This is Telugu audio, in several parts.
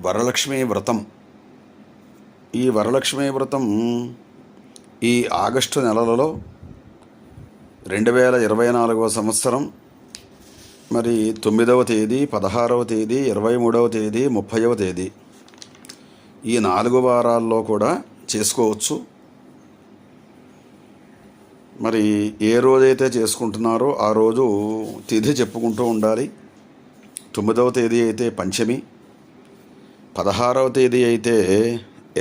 వరలక్ష్మీ వ్రతం. ఈ వరలక్ష్మీ వ్రతం ఈ ఆగస్టు నెలలో 2024వ సంవత్సరం మరి 9వ తేదీ, 16వ తేదీ, 23వ తేదీ, 30వ తేదీ ఈ 4 వారాల్లో కూడా చేసుకోవచ్చు. మరి ఏ రోజైతే చేసుకుంటున్నారో ఆ రోజు తిథి చెప్పుకుంటూ ఉండాలి. 9వ తేదీ అయితే పంచమి, 16వ తేదీ అయితే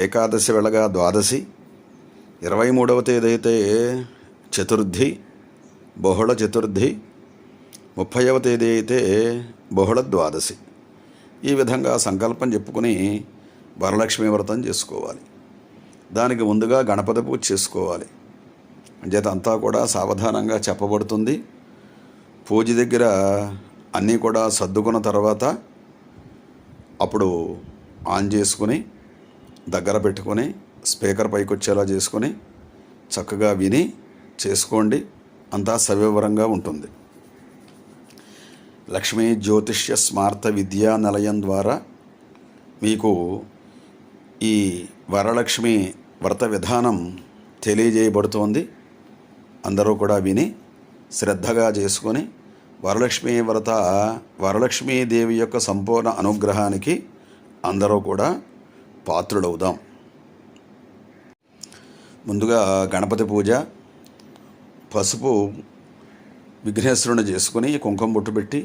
ఏకాదశి వెళ్ళగా ద్వాదశి, 23వ తేదీ అయితే చతుర్థి, బహుళ చతుర్థి, 30వ తేదీ అయితే బహుళ ద్వాదశి. ఈ విధంగా సంకల్పం చెప్పుకుని వరలక్ష్మీ వ్రతం చేసుకోవాలి. దానికి ముందుగా గణపతి పూజ చేసుకోవాలి. అంచేత అంతా కూడా సావధానంగా చెప్పబడుతుంది. పూజ దగ్గర అన్నీ కూడా సర్దుకున్న తర్వాత అప్పుడు ఆన్ చేసుకుని దగ్గర పెట్టుకొని స్పీకర్ పైకి వచ్చేలా చేసుకొని చక్కగా విని చేసుకోండి. అంతా సవివరంగా ఉంటుంది. లక్ష్మీ జ్యోతిష్య స్మార్త విద్యా నిలయం ద్వారా మీకు ఈ వరలక్ష్మి వ్రత విధానం తెలియజేయబడుతోంది. అందరూ కూడా విని శ్రద్ధగా చేసుకొని వరలక్ష్మీదేవి యొక్క సంపూర్ణ అనుగ్రహానికి అందరూ కూడా పాత్రులవుదాం. ముందుగా గణపతి పూజ, పసుపు విఘ్నేశ్వరుని చేసుకుని కుంకుమ బొట్టు పెట్టి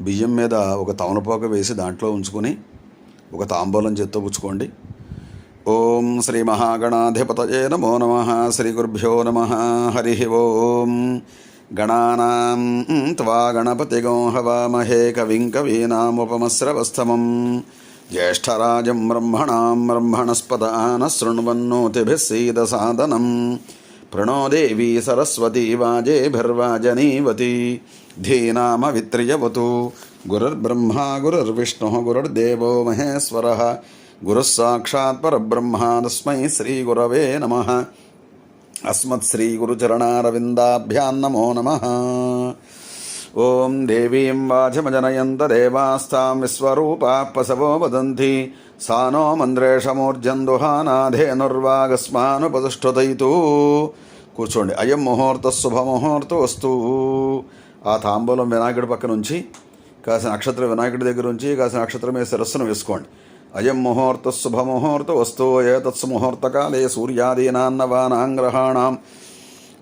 బియ్యం మీద ఒక తమలపాకు వేసి దాంట్లో ఉంచుకొని ఒక తాంబూలం చేత్తో పుచ్చుకోండి. ఓం శ్రీ మహాగణాధిపతయే నమో నమః. శ్రీ గురుభ్యో నమః. హరి ఓం. గణానాం త్వా గణపతిగం హవామహే కవిం కవీనాముపమస్రవస్తమం జ్యేష్ఠరాజం బ్రహ్మణాం బ్రహ్మణస్పద ఆనశృణ్వన్నోతిభిः సీదసాదనం ప్రణో దేవీ సరస్వతీ వాజేభిర్వాజనీవతి ధీనామవిత్రియవతు. గురుర్బ్రహ్మా గురుర్విష్ణుః గురుర్దేవో మహేశ్వరः గురుః సాక్షాత్ పరబ్రహ్మ. తస్మై శ్రీ గురవే నమః. అస్మత్ శ్రీ గురుచరణారవిందాభ్యాం నమో నమః. ఓం దేవీం వాచమజనయంత దేవాస్తాం విశ్వరూపాః పసవో వదంతి సా నో మంద్రేషమూర్జందుహానాధేనుర్వాగస్మానుపతిష్ఠుతైతు. కూర్చోండి. అయం ముహూర్త శుభముహూర్తోస్తు. ఆ తాంబూలం వినాయకుడి పక్క నుంచి కాసిన నక్షత్రం వినాయకుడి దగ్గర నుంచి కాసిన నక్షత్రం మీద శిరస్సును వేసుకోండి. అయం ముహూర్త శుభముహూర్తోస్తు. ఏతత్సు ముహూర్తకాలే సూర్యాదీనాన్నవానాం గ్రహాణాం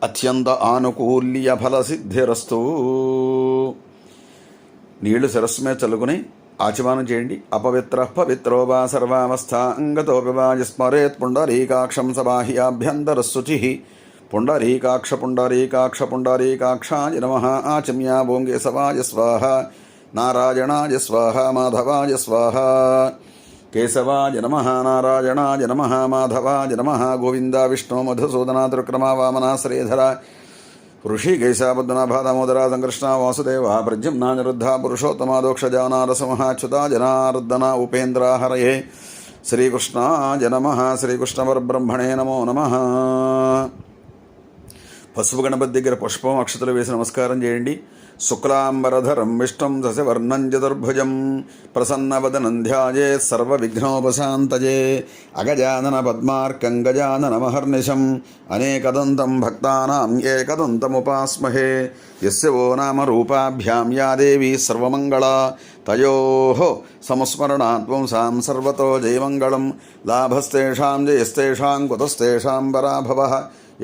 అత్యంత ఆనుకూల్య ఫలసిద్ధిరస్తు. నీళ్లు శిరస్సు మీద చల్లుకుని ఆచమానం చేయండి. అపవిత్ర పవిత్రో వా సర్వావస్థాంగతోపి వా స్మరేత్ పుండరీకాక్షం సబాహ్యాభ్యంతరశుచి. పుండరీకాక్ష పుండరీకాక్ష పుండరీకాక్షాయ నమః. ఆచమ్య ఓం కేశవాయ స్వాహ, నారాయణాయ స్వాహ, మాధవాయ స్వాహ. కేశవాయ నమః, నారాయణాయ నమః, మాధవాయ నమః. గోవింద విష్ణు మధుసూదన త్రిక్రమ వామన శ్రీధర ఋషికేశ పద్మనాభ దామోదర సంకృష్ణ వాసుదేవ ప్రద్యుమ్న నిరుద్ధ పురుషోత్తమ దోక్షజానారసమః అచ్యుత జనార్దన ఉపేంద్ర హరయే. శ్రీకృష్ణాయ నమః. శ్రీకృష్ణ పరబ్రహ్మణే నమో నమః. పసుపు గణపతి దగ్గర పుష్పం అక్షతలు వేసి నమస్కారం చేయండి. శుక్లాంబరధరం విష్ణుం శశివర్ణం చతుర్భుజం ప్రసన్నవదనం ధ్యాయేత్ సర్వవిఘ్నోపశాంతయే. అగజానన పద్మార్కం గజాననమహర్నిశం అనేకదంతం భక్తానాం ఏకదంతముపాస్మహే. యస్య వో నామ రూపాభ్యాం యా దేవీ సర్వమంగళా తయోః సంస్మరణాత్ పుంసాం సర్వతో జయమంగళం. లాభస్తేషాం జయస్తేషాం కుతస్తేషాం పరాభవః.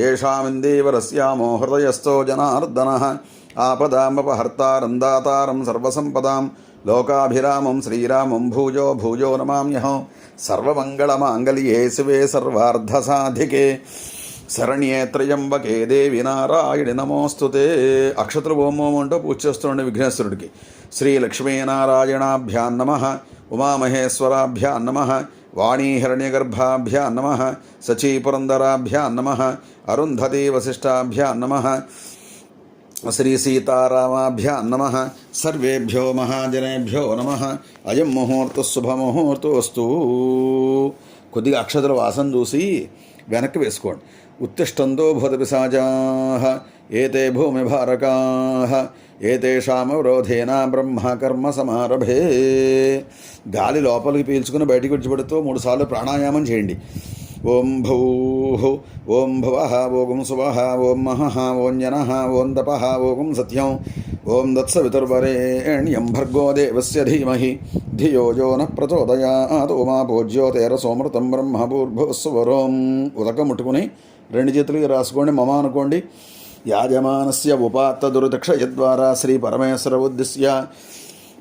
యేషామిందేవరస్యామో హృదయస్థో జనార్దనః. ఆపదామపహర్తారం దాతారం సర్వసంపదాం లోకాభిరామం శ్రీరామం భూజో భూజో నమామ్యహం. సర్వమంగళమాంగళ్యే శివే సర్వార్ధసాధికే శరణ్యే త్రయంబకే దేవి నారాయణి నమోస్తుతే. అక్షతులు ఓం ఓం అంటూ పూజ చేస్తుండే విఘ్నేశ్వరుడికి. శ్రీ లక్ష్మీనారాయణాభ్యాం నమః. ఉమామహేశ్వరాభ్యాం నమః. వాణీహిరణ్యగర్భాభ్యాం నమః. సచీపురందరాభ్యాం నమః. అరుంధతీ వశిష్టాభ్యాం నమః. శ్రీ సీతారామాభ్యాం నమః. సర్వేభ్యో మహాజనేభ్యో నమః. అయం ముహూర్త శుభముహూర్తోస్తు. కొద్దిగా అక్షతల వాసన చూసి వెనక్కి వేసుకోండి. उत्तिष्ठन्तो भूतपिशाचाः एते भूमिभारकाः ఏతేషామవరోధేన బ్రహ్మ కర్మ సమారభే. గాలి లోపలికి పీల్చుకుని బయటికి విడిచిపెడుతూ 3 సార్లు ప్రాణాయామం చేయండి. ఓం భూః ఓం భువః ఓం సువః ఓం మహః ఓం జనః ఓం తపః ఓం సత్యం ఓం దత్సవితుర్వరేణ్యం భర్గో దేవస్య ధీమహి ధియో యో నః ప్రచోదయాత్. ఓమాపో జ్యోతిరసోమృతం బ్రహ్మ భూర్భువస్సువరోం. ఉదకం ముట్టుకుని 2 చేతులకి రాసుకోండి. మమ అనుకోండి. యాజమానస్య ఉపాత్త దుర్దక్షయద్వారా శ్రీ పరమేశ్వర ఉద్దిశ్య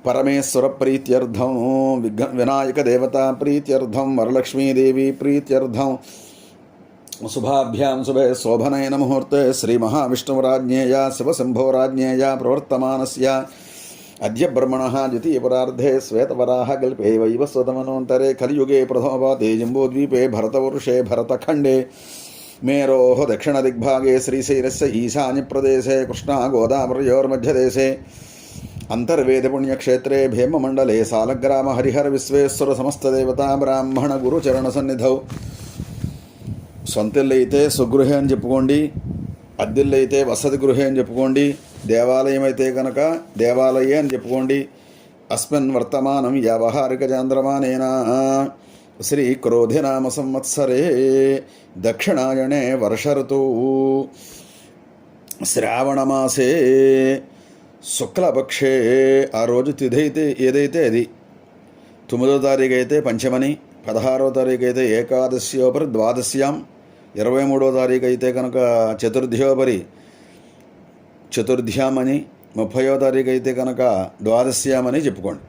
పరమేశ్వర ప్రీత్యర్థం వినాయక దేవతా ప్రీత్యర్థం వరలక్ష్మీదేవి ప్రీత్యర్థం శుభాభ్యాం శుభే శోభనైన ముహూర్తే శ్రీ మహావిష్ణురాజ్ఞేయ శివశంభోరాజ్ఞేయ ప్రవర్తమానస్య అద్య బ్రహ్మణః ద్వితీయపరార్ధే శ్వేతవరాహ కల్పే వైవస్వతమనోంతరే కలియుగే ప్రథమపాతే జంబూద్వీపే భరతవర్షే భరతఖండే మేరోః దక్షిణదిగ్భాగే శ్రీశైలస్య ఈశాన్యప్రదేశే కృష్ణా గోదావర్యోర్మధ్యదేశే అంతర్వేదపుణ్యక్షేత్రే భీమమండలే సాలగ్రామ హరిహర విశ్వేశ్వర సమస్తదేవతా బ్రాహ్మణ గురుచరణ సన్నిధౌ. సొంతిల్లైతే స్వగృహే అని చెప్పుకోండి, అద్దిల్లైతే వసతి గృహే అని చెప్పుకోండి, దేవాలయం అయితే కనుక దేవాలయే అని చెప్పుకోండి. అస్మిన్ వర్తమానం వ్యావహారిక చాంద్రమానేనా శ్రీ క్రోధినామ సంవత్సరే దక్షిణాయనే వర్షఋతు శ్రావణమాసే శుక్లపక్షే. ఆ రోజు తిథి అయితే ఏదైతే అది 9వ తారీఖు అయితే పంచమని, 16వ తారీఖు అయితే ఏకాదశ్యోపరి ద్వాదశ్యాం, 23వ తారీఖు అయితే కనుక చతుర్థ్యోపరి చతుర్థ్యామని, 30వ తారీఖు అయితే కనుక ద్వాదశ్యామని చెప్పుకోండి.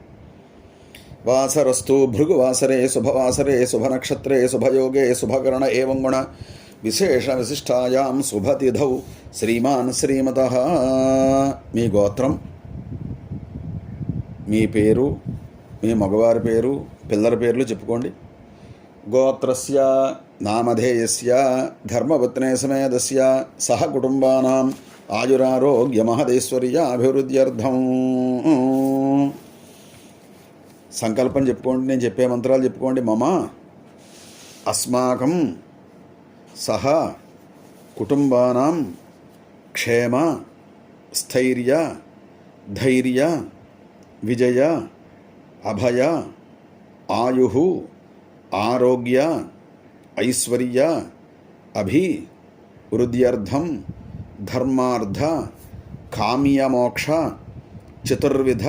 వాసరస్తు భృగువాసరే శుభవాసరే శుభనక్షత్రే శుభయోగే శుభకరణ ఏవం గుణ విశేష విశిష్టాయాం శుభతిథౌ శ్రీమాన్ శ్రీమతః. మీ గోత్రం, మీ పేరు, మీ మగవారి పేరు, పిల్లల పేర్లు చెప్పుకోండి. గోత్రస్య నామధేయస్య ధర్మపత్నే సమేతస్య సహ కుటుంబానాం ఆయురారోగ్య మహదేశ్వర్య అభివృద్ధ్యర్థం. సంకల్పం చెప్పుకోండి. నేను చెప్పే మంత్రాలు చెప్పుకోండి. మమ అస్మాకం సహ కుటుంబానాం క్షేమ స్థైర్య ధైర్య విజయ అభయ ఆయు ఆరోగ్య ఐశ్వర్య అభివృద్ధ్యర్థం ధర్మార్థ కామ్యమోక్ష చతుర్విధ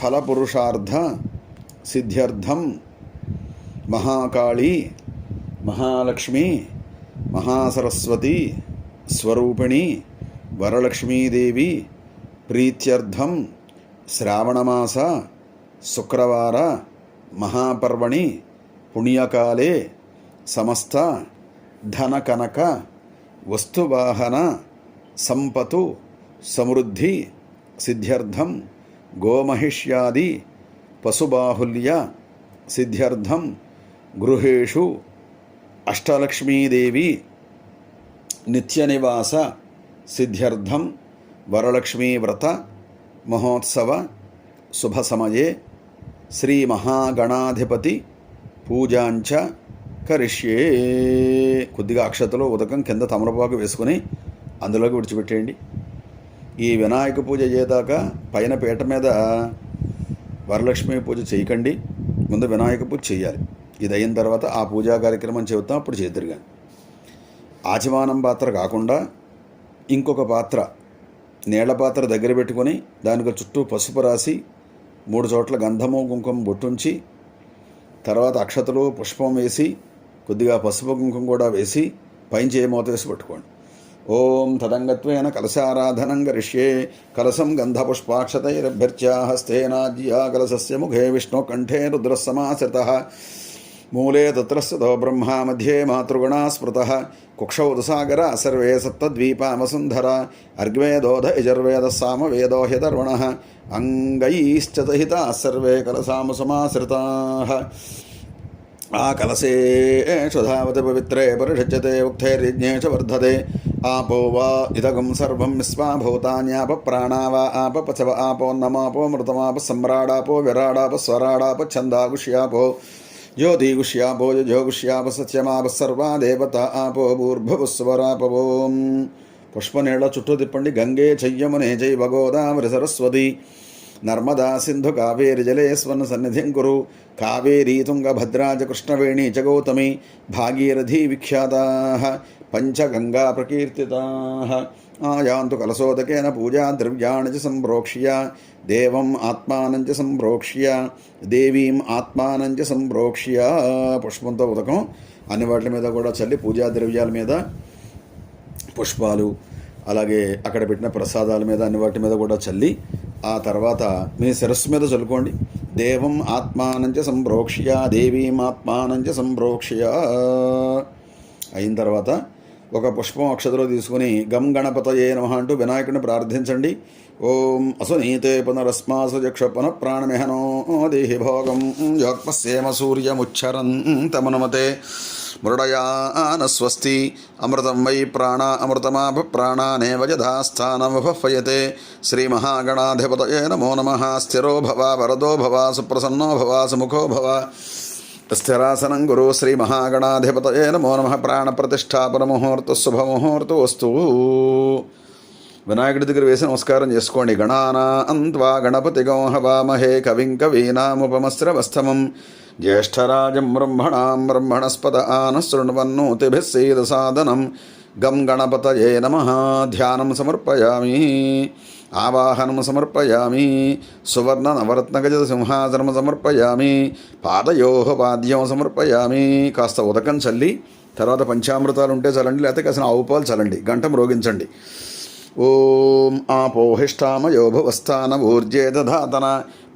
ఫలపురుషార్థ సిద్ధ్యర్థం మహాకాళీ మహాలక్ష్మి మహాసరస్వతి స్వరూపిణి వరలక్ష్మీదేవి ప్రీత్యర్థం శ్రావణమాస శుక్రవార మహాపర్వణి పుణ్యకాలే సమస్త ధనకనక వస్తువాహన సంపతు సమృద్ధి సిద్ధ్యర్థం గోమహిష్యాది పశుబాహుల్య సిద్ధ్యర్థం గృహేషు అష్టలక్ష్మీదేవి నిత్యనివాస సిద్ధ్యర్థం వరలక్ష్మీవ్రత మహోత్సవ శుభసమయే శ్రీ మహాగణాధిపతి పూజాంచ కరిష్యే. కొద్దిగా అక్షతలో ఉదకం కింద తమలపాకు వేసుకుని అందులోకి విడిచిపెట్టేయండి. ఈ వినాయక పూజ అయ్యేదాకా పైన పీట మీద వరలక్ష్మి పూజ చేయకండి. ముందు వినాయక పూజ చేయాలి. ఇది అయిన తర్వాత ఆ పూజా కార్యక్రమం చెబుతాం, అప్పుడు చేద్దరుగా. ఆచమానం పాత్ర కాకుండా ఇంకొక పాత్ర, నీళ్ల పాత్ర దగ్గర పెట్టుకొని దానికి చుట్టూ పసుపు రాసి 3 చోట్ల గంధము కుంకుమ బొట్టుంచి తర్వాత అక్షతలు పుష్పం వేసి కొద్దిగా పసుపు కుంకుమ కూడా వేసి పైన చేయమూత వేసి పట్టుకోండి. ఓం తదంగత్వేన కలశారాధనం కరిష్యే. కలశం గంధపుష్పాక్షతైరభ్యర్చ్య హస్తేనాజ్యా కలశస్య ముఖే విష్ణు కంఠే రుద్రసమాశ్రితః మూలే తత్రస్థితో బ్రహ్మా మధ్యే మాతృగుణా స్మృతః కుక్షౌ సాగర సర్వే సప్తద్వీపా వసుంధరా అర్గ్వేదోధ యజుర్వేద సామవేదో హ్యధర్వణః అంగైశ్చ సహితా సర్వే కలశాము సమాశ్రితాః. ఆ కలశేషు ధావతి పవిత్రే పరిషజ్యతే ఉక్తైర్యజ్ఞేష వర్ధతే. ఆపో వా ఇదగం సర్వం విశ్వా భూతాన్యాప ప్రాణావా ఆప పచవ ఆపోన్నమాపో మృతమాప సమ్రాడాపో విరాడాప స్వరాడాప ఛందాగుష్యాపో జ్యోతిగుష్యాపో జ్యోగుష్యాప సత్యమాప సర్వా దేవత ఆపో భూర్భువస్వరాపవోం. పుష్పనీళ్ల చుట్టూ తిప్పండి. గంగే చయ్యమునే చైవ గోదావరి సరస్వతి నర్మదా సింధు కావేరి జలేస్వన్న సన్నిధిం కురు. కావేరీ తుంగభద్రా చ కృష్ణవేణీ చ గౌతమి భాగీరథీ విఖ్యాతాః పంచగంగా ప్రకీర్తితాః. ఆయాంతు కలశోదకేన పూజా ద్రవ్యాణి చ సంప్రోక్ష్య దేవం ఆత్మానం చ సంప్రోక్ష్య దేవీం ఆత్మానం చ సంప్రోక్ష్య. పుష్పంతో ఉదకం అన్ని వాటి మీద కూడా చల్లి పూజా ద్రవ్యాల మీద పుష్పాలు అలాగే అక్కడ పెట్టిన ప్రసాదాల మీద అన్ని వాటి మీద కూడా చల్లి ఆ తర్వాత మీ శిరస్సు మీద చల్లుకోండి. దేవం ఆత్మానంచ సంప్రోక్ష్య దేవీం ఆత్మానంచ సంప్రోక్ష్య. అయిన తర్వాత ఒక పుష్పం అక్షతలో తీసుకుని గం గణపతయే నమః అంటూ వినాయకుడిని ప్రార్థించండి. ఓం అసునీతే పునరస్మాసు యక్ష పునః ప్రాణమిహనో దేహి భోగం యోక్పస్యేమ సూర్యముచ్చరంతమనుమతే మృడయాన స్వస్తి అమృతం వై ప్రాణ అమృతమాభ ప్రాణానేవ యథాస్థానముపహ్వయతే. శ్రీమహాగణాధిపతయే నమో నమః. స్థిరో భవ వరదో భవ సుప్రసన్నో భవ సుముఖో భవ. స్థిరాసనం గురు. శ్రీమహాగణాధిపతయే నమో నమః. ప్రాణప్రతిష్టాపన ముహూర్త శుభముహూర్తోస్తు. వినాయకుడి దగ్గర వేసి నమస్కారం చేసుకోండి. గణానాన్త్వా గణపతిగం హవామహే కవిం కవీనాముపమస్రవస్తమం జ్యేష్ఠరాజం బ్రహ్మణాం బ్రహ్మణస్పద ఆనశృణ్వన్నోతిభిः సేదసాదనం. గం గణపతయే నమః. ధ్యానం సమర్పయామి. ఆవాహనం సమర్పయామి. సువర్ణ నవరత్నగజ సింహాసనం సమర్పయామి. పాదయోః పాద్యం సమర్పయామి. కాస్త ఉదకం చల్లి తర్వాత పంచామృతాలు ఉంటే చల్లండి, లేకపోతే కాసిన ఆవు పాలు చల్లండి, గంట మ్రోగించండి. ఓం ఆపోహిష్టామయో భువస్థాన ఊర్జే దధాతన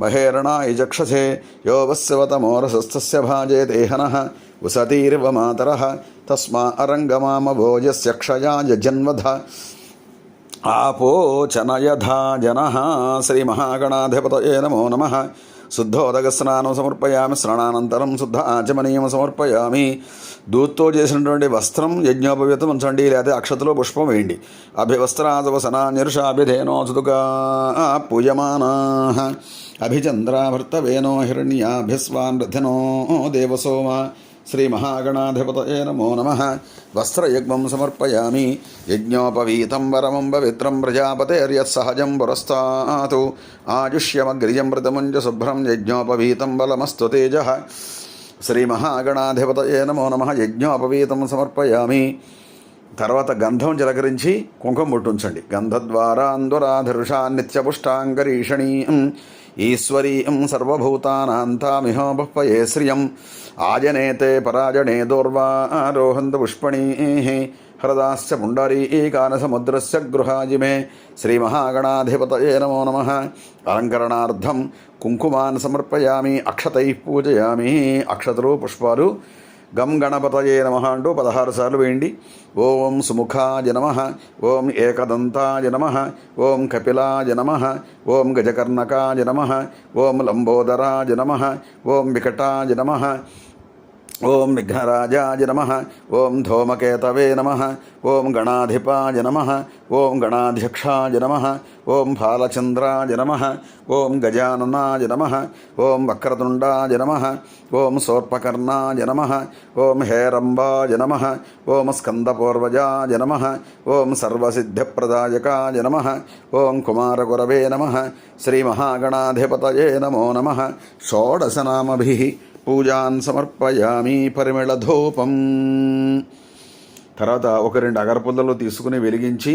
మహేరణాయ చక్షసే యో వస్యవతమోరసస్తస్య భాజే దేహనః వసతీర్వ మాతరః తస్మా అరంగమామభోజస్య క్షయాయ జన్మధ ఆపోచనయధా జనః. శ్రీమహాగణాధిపతయే నమో నమః. శుద్ధోదకస్నానం సమర్పయామి. స్నానానంతరం శుద్ధ ఆచమనీయం సమర్పయామి. దూత్తో చేసినటువంటి వస్త్రం యజ్ఞోపవీతం ఉంచండి, లేదా అక్షతలో పుష్పం వేయండి. అభివస్త్రాదవసనాన్యరుషాభిధేనో సుదుగా పూయమానాః అభిచంద్రాభర్తవేనో హిరణ్యాభిస్వాన్ రథినో దేవసోమ. శ్రీమహాగణాధిపతయే నమో నమః. వస్త్రయజ్ఞం సమర్పయామి. యజ్ఞోపవీతం వరమం పవిత్రం ప్రజాపతేర్యత్సహజం పురస్తాతు ఆయుష్యమగ్రియం మృతముంజ శుభ్రం యజ్ఞోపవీతం బలమస్తు తేజః. శ్రీమహాగణాధిపతయే నమో నమః. యజ్ఞోపవీతం సమర్పయామి. తర్వాత గంధం జలకరించి కుంకుమ ముట్టుంచండి. గంధద్వారాందురాధరుషా నిత్యపుష్టాంగరీషణీయం ఈశ్వరీయం సర్వభూతానాంతామిహోపహ్వయే శ్రియం. ఆజనేతే పరాజనే దూర్వారోహంత పుష్పణీః హృదాశ్చ పుండరీకానసముద్రస్య గృహాజిమే. శ్రీమహాగణాధిపతయే నమో నమః. అలంకరణార్థం కుంకుమాన్ సమర్పయామి. అక్షతైః పూజయామి. అక్షతలు పుష్పాలు గం గణపతయే నమః అంటూ 16 సార్లు వేయండి. ఓం సుముఖాయ నమః. ఓం ఏకదంతాయ నమః. ఓం కపిలాయ నమః. ఓం గజకర్ణకాయ నమః. ఓం లంబోదరాయ నమః. ఓం వికటాయ నమః. ఓం విఘ్నరాజాయ నమః. ఓం ధూమకేతవే నమః. ఓం గణాధిపాయ నమః. ఓం గణాధ్యక్షాయ నమః. ఓం బాలచంద్రాయ నమః. ఓం గజాననాయ నమః. ఓం వక్రతుండాయ నమః. ఓం శూర్పకర్ణాయ నమః. ఓం హేరంబాయ నమః. ఓం స్కందపూర్వజాయ నమః. ఓం సర్వసిద్ధిప్రదాయకాయ నమః. ఓం కుమారగురవే నమః. శ్రీమహాగణాధిపతయే నమో నమః. షోడశనామభిః పూజాన్ సమర్పయామి. పరిమళధూపం. తర్వాత 1-2 అగరపుల్లలు తీసుకుని వెలిగించి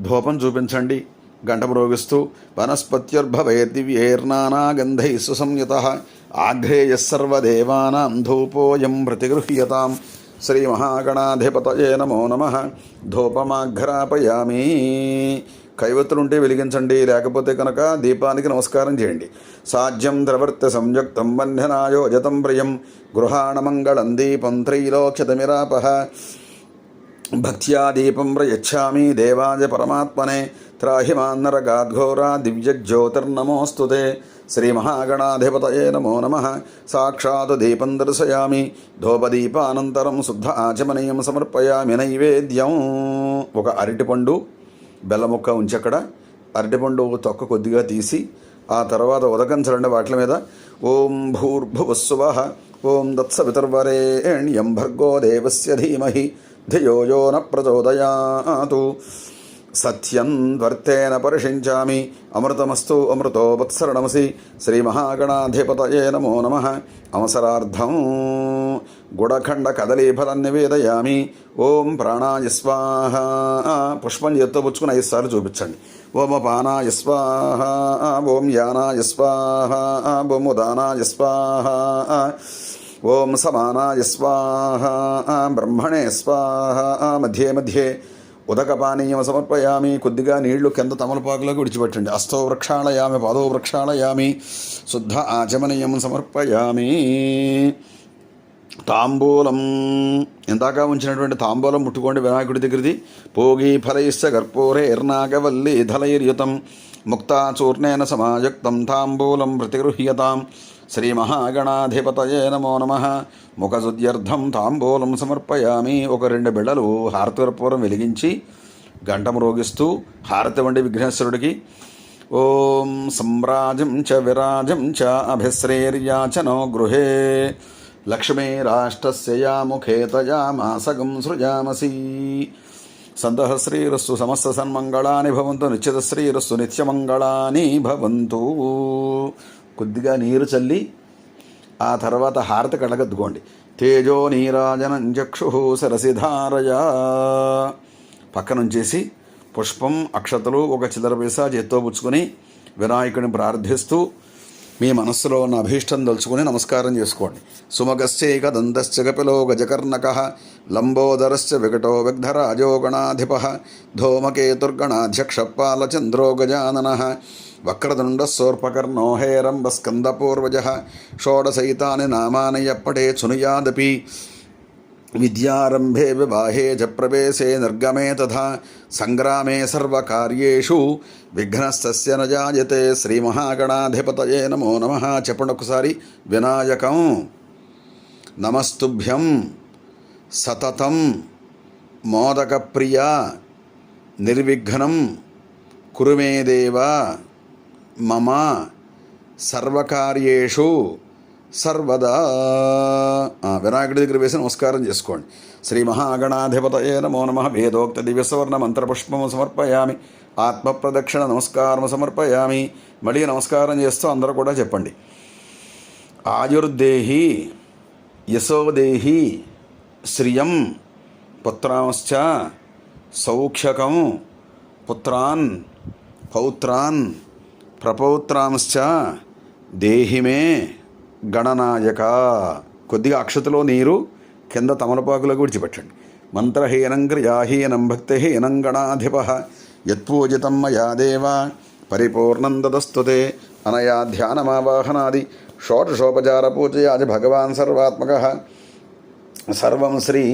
ధూపం చూపించండి గంట మ్రోగిస్తూ. వనస్పత్యుర్భవేత్ దివ్యైర్నానాగంధైః సుసంయుతః ఆఘ్రేయః సర్వదేవానాం ధూపోయం ప్రతిగృహ్యతాం. శ్రీమహాగణాధిపతయే నమో నమః. ధూపమాఘ్రాపయామి. కైవత్తులుంటే వెలిగించండి, లేకపోతే కనుక దీపానికి నమస్కారం చేయండి. సాధ్యం ద్రవర్త్య సంయుక్తం బంధనాయోజతం ప్రియం గృహాణమంగళం దీపం త్రైలోక్యతమిరాపః. భక్త్యా దీపం ప్రయచ్ఛామి దేవాయ పరమాత్మనే త్రాహి మాన్నరగాద్ఘోరా దివ్యజ్యోతిర్నమోస్తుతే. శ్రీమహాగణాధిపతయే నమో నమః. సాక్షాత్ దీపం దర్శయామి. ధూపదీపానంతరం శుద్ధ ఆచమనీయం సమర్పయామి. నైవేద్యం. ఒక అరటిపండు బెల్లముక్క ఉంచి అక్కడ అరటిపండు తొక్క కొద్దిగా తీసి ఆ తర్వాత ఉదకం చల్లండి వాటి మీద. ఓం భూర్భువస్సువః ఓం తత్సవితుర్వరేణ్యం భర్గో దేవస్య ధీమహి ధియో యో న ప్రచోదయాతు. సత్యం త్వర్తేన పరిషించామి అమృతమస్తు అమృతో వత్సరణమసి. శ్రీమహాగణాధిపతయే నమో నమః. అవసరార్థం గుడఖండ కదలీఫలం నివేదయామి. ఓం ప్రాణాయ స్వాహ. పుష్పం చేత్తో పుచ్చుకుని 5 సార్లు చూపించండి. ఓం అపానాయ స్వాహ. ఓం యానాయ స్వాహ. ఓం ఉదానాయ స్వాహ. ఓం సమానాయ స్వాహ. బ్రహ్మణే స్వాహ. మధ్యే మధ్యే ఉదకపానీయం సమర్పయామి. కొద్దిగా నీళ్లు కింద తమలపాకులోకి విడిచిపెట్టండి. అస్తో వృక్షాళయామి పాదో వృక్షాళయామి. శుద్ధ ఆచమనీయం సమర్పయామి. తాంబూలం ఇందాక ఉంచినటువంటి తాంబూలం ముట్టుకోండి వినాయకుడి దగ్గరది. పోగి ఫలైశ్చ కర్పూరే ఎర్నాగవల్లి ధలైర్యుతం ముక్తాచూర్ణేన సమాయుక్తం తాంబూలం ప్రతిగృహ్యతాం. శ్రీమహాగణాధిపతయే నమో నమః. ముఖశుద్ధ్యర్థం తాంబూలం సమర్పయామి. ఒక 2 బిళ్ళలు హారతికర్పూరం వెలిగించి గంట మ్రోగిస్తూ హారతి వండి విఘ్నేశ్వరుడికి. ఓం సమ్రాజం చ విరాజం చ అభిశ్రేర్యాచనో గృహే లక్ష్మీరాష్ట్రస్య యా ముఖే తయా మాసగం సృజామసి. సంతః శ్రీరస్సు సమస్త సన్మంగళాని భవంతు. నిత్యత శ్రీరస్సు నిత్యమంగళాని భవంతు. కొద్దిగా నీరు చల్లి ఆ తర్వాత హారతి కళ్ళగద్దుకోండి. తేజో నీరాజనం చక్షు సరసిధారయా. పక్కనుంచేసి పుష్పం అక్షతలు ఒక చిల్లర పైసా చేత్తో పుచ్చుకొని వినాయకుడిని ప్రార్థిస్తూ మీ మనస్సులో ఉన్న అభీష్టం తలుచుకుని నమస్కారం చేసుకోండి. సుమగశ్చైక దంతశ్చ కపిలో గజకర్ణకః లంబోదరశ్చ వికటో విగ్ధరాజో గణాధిపః ధూమకేతుర్గణాధ్యక్ష పాలచంద్రో గజాననః వక్రతుండస్సోర్పకర్ణో హేరంబస్కందపూర్వజः షోడశైతాని నామాని యప్పటే చునుయాదపి. విద్యారంభే వివాహే చ ప్రవేశే నిర్గమే తథా సంగ్రామే సర్వకార్యేషు విఘ్నస్తస్య న జాయతే. శ్రీమహాగణాధిపతయే నమో నమః. చెప్పండి ఒకసారి. వినాయకం నమస్తుభ్యం సతతం మోదకప్రియ నిర్విఘ్నం కురు మే దేవ మమ సర్వకార్యేషు సర్వదా. వినాయకుడి దగ్గర వేసి నమస్కారం చేసుకోండి. శ్రీ మహాగణాధిపతయే నమో నమః. వేదోక్త దివ్యసవర్ణ మంత్రపుష్పము సమర్పయామి. ఆత్మప్రదక్షిణ నమస్కారం సమర్పయామి. మళ్ళీ నమస్కారం చేస్తూ అందరూ కూడా చెప్పండి. ఆయుర్దేహి యశోదేహి శ్రియం పుత్రాంశ్చ సౌఖ్యకం పుత్రాన్ పౌత్రాన్ ప్రపౌత్రాంశ్చ దేహిమే గణనాయక. కొద్దిగా అక్షతలో నీరు కింద తమలపాకులకు విడిచిపెట్టండి. మంత్రహీనం క్రియాహీనం భక్తిహీనం గణాధిపః యత్పూజితం మయా దేవ పరిపూర్ణం దదస్తుతే. అనయా ధ్యానమావాహనాది షోడశోపచార పూజయాది భగవాన్ సర్వాత్మకః. సర్వం శ్రీ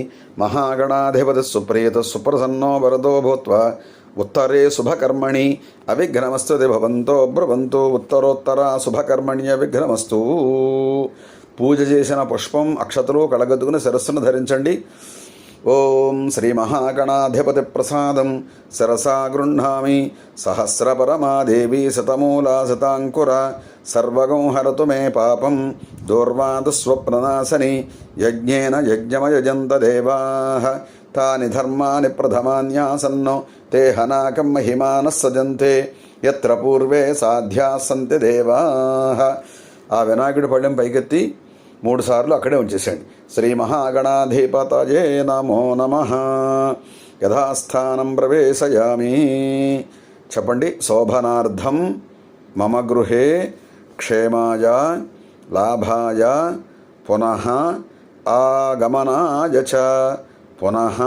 మహాగణాధిపతి సుప్రీత సుప్రసన్నో వరదో భూత్వా ఉత్తరే శుభకర్మణి అవిఘ్నమస్తు భవంతో బ్రువంతు. ఉత్తరోత్తర శుభకర్మణి అవిఘ్నమస్తు. పూజ చేసిన పుష్పం అక్షతలు కళగద్దుకుని శిరస్సును ధరించండి. ఓం శ్రీ మహాగణాధిపతి ప్రసాదం శిరసా గృహ్ణామి. సహస్రపరమాదేవి శతమూలా శతాంకుర సర్వగం హరతు మే పాపం దూర్వాదుస్వప్ననాశని. యజ్ఞేన యజ్ఞమయజంత దేవాః తాని ధర్మాని ప్రథమాన్యాసన్నో తే హనాకం మహిమానః సజంతే యత్ర పూర్వే సాధ్యా సంతి దేవాః. ఆ వినాయకుడి పళ్ళెం పైకెత్తి 3 సార్లు అక్కడే ఉంచేసేయండి. శ్రీ మహాగణాధిపతయే నమో నమః. యథాస్థానం ప్రవేశయామి. చెప్పండి. శోభనార్థం మమ గృహే క్షేమాయ లాభాయ పునః ఆగమనాయ చ పునః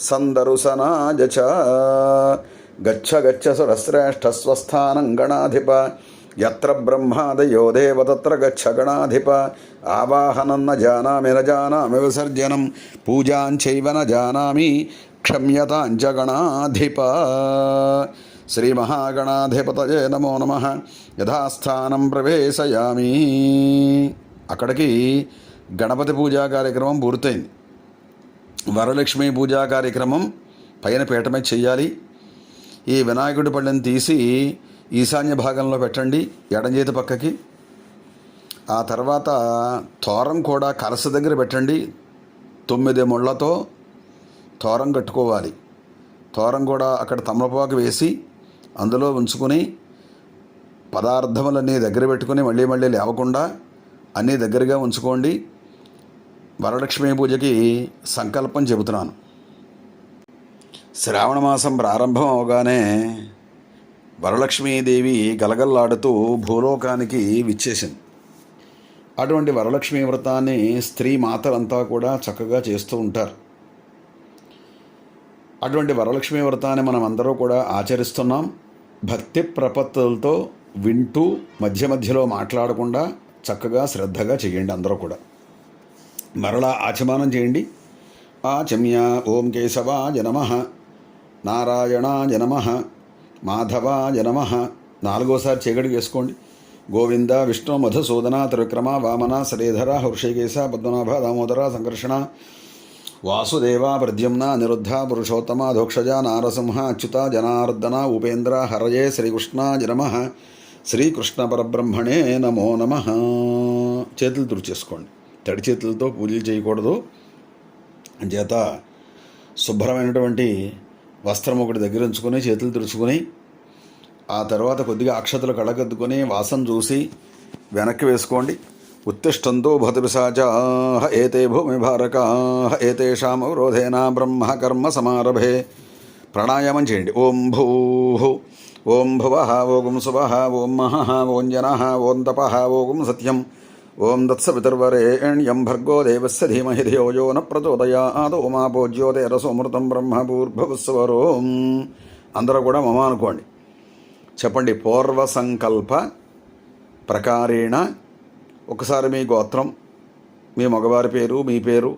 సందర్శనాయ చ. గచ్చ గచ్చ సురశ్రేష్ఠ స్వస్థానం గణాధిప. యత్ర బ్రహ్మాదయో దేవ తత్ర గచ్చ గణాధిప. ఆవాహనం న జానామి న జానామి విసర్జనం పూజాంచైవ న జానామి క్షమ్యతాంచ గణాధిప. శ్రీ మహాగణాధిపతయే నమో నమః. యథాస్థానం ప్రవేశయామి. అక్కడికి గణపతి పూజా కార్యక్రమం పూర్తయింది. వరలక్ష్మి పూజా కార్యక్రమం పైన పీట మీద చెయ్యాలి. ఈ వినాయకుడి పళ్ళని తీసి ఈశాన్య భాగంలో పెట్టండి, ఎడం చేతి పక్కకి. ఆ తర్వాత తోరం కూడా కలస దగ్గర పెట్టండి. 9 ముళ్ళతో తోరం కట్టుకోవాలి. తోరం కూడా అక్కడ తమలపాకు వేసి అందులో ఉంచుకొని పదార్థములన్నీ దగ్గర పెట్టుకుని మళ్ళీ లేవకుండా అన్నీ దగ్గరగా ఉంచుకోండి. వరలక్ష్మీ పూజకి సంకల్పం చెబుతున్నాను. శ్రావణ మాసం ప్రారంభం అవగానే వరలక్ష్మీదేవి గలగల్లాడుతూ భూలోకానికి విచ్చేసింది. అటువంటి వరలక్ష్మీ వ్రతాన్ని స్త్రీ మాతలంతా కూడా చక్కగా చేస్తూ ఉంటారు. అటువంటి వరలక్ష్మీ వ్రతాన్ని మనం అందరూ కూడా ఆచరిస్తున్నాం. భక్తి ప్రపత్తులతో వింటూ మధ్యలో మాట్లాడకుండా చక్కగా శ్రద్ధగా చేయండి. అందరూ కూడా మరలా ఆచమానం చేయండి. ఆచమ్య ఓం కేశవాయ నమః, నారాయణాయ నమః, మాధవాయ నమః 4వసారి చీకటి వేసుకోండి. గోవింద విష్ణు మధుసూదన త్రివిక్రమ వామన శ్రీధర హృషికేశ పద్మనాభ దామోదర సంకర్షణ వాసుదేవ ప్రద్యుమ్న అనిరుద్ధ పురుషోత్తమ ధోక్షజ నారసింహ అచ్యుత జనార్దన ఉపేంద్ర హరయే శ్రీకృష్ణాయ నమః, శ్రీకృష్ణ పరబ్రహ్మణే నమో నమః. చేతులు తుడిచేసుకోండి. తడి చేతులతో పూజలు చేయకూడదు. చేత శుభ్రమైనటువంటి వస్త్రం ఒకటి దగ్గర ఉంచుకొని చేతులు తుడుచుకొని ఆ తర్వాత కొద్దిగా అక్షతలు కళ్ళకద్దుకొని వాసన చూసి వెనక్కి వేసుకోండి. ఉత్తిష్టంతో భూతపిశాచాః ఏతే భూమిభారకాః ఏతేషాం అవరోధేన బ్రహ్మకర్మ సమారభే. ప్రాణాయామం చేయండి. ఓం భూః, ఓం భువః, ఓం సువః, ఓం మహః, ఓం జనః, ఓం తపః, ఓం సత్యం, ఓం దత్సవితుర్వరేణ్యం భర్గో దేవస్య ధీమహి ధియో యో న ప్రచోదయాత్. ఓమాపో జ్యోతిరసోమృతం బ్రహ్మ భూర్భువస్సువరోం. అందరూ కూడా మమ అనుకోండి. చెప్పండి. పూర్వ సంకల్ప ప్రకారేణ ఒకసారి మీ గోత్రం, మీ మగవారి పేరు, మీ పేరు,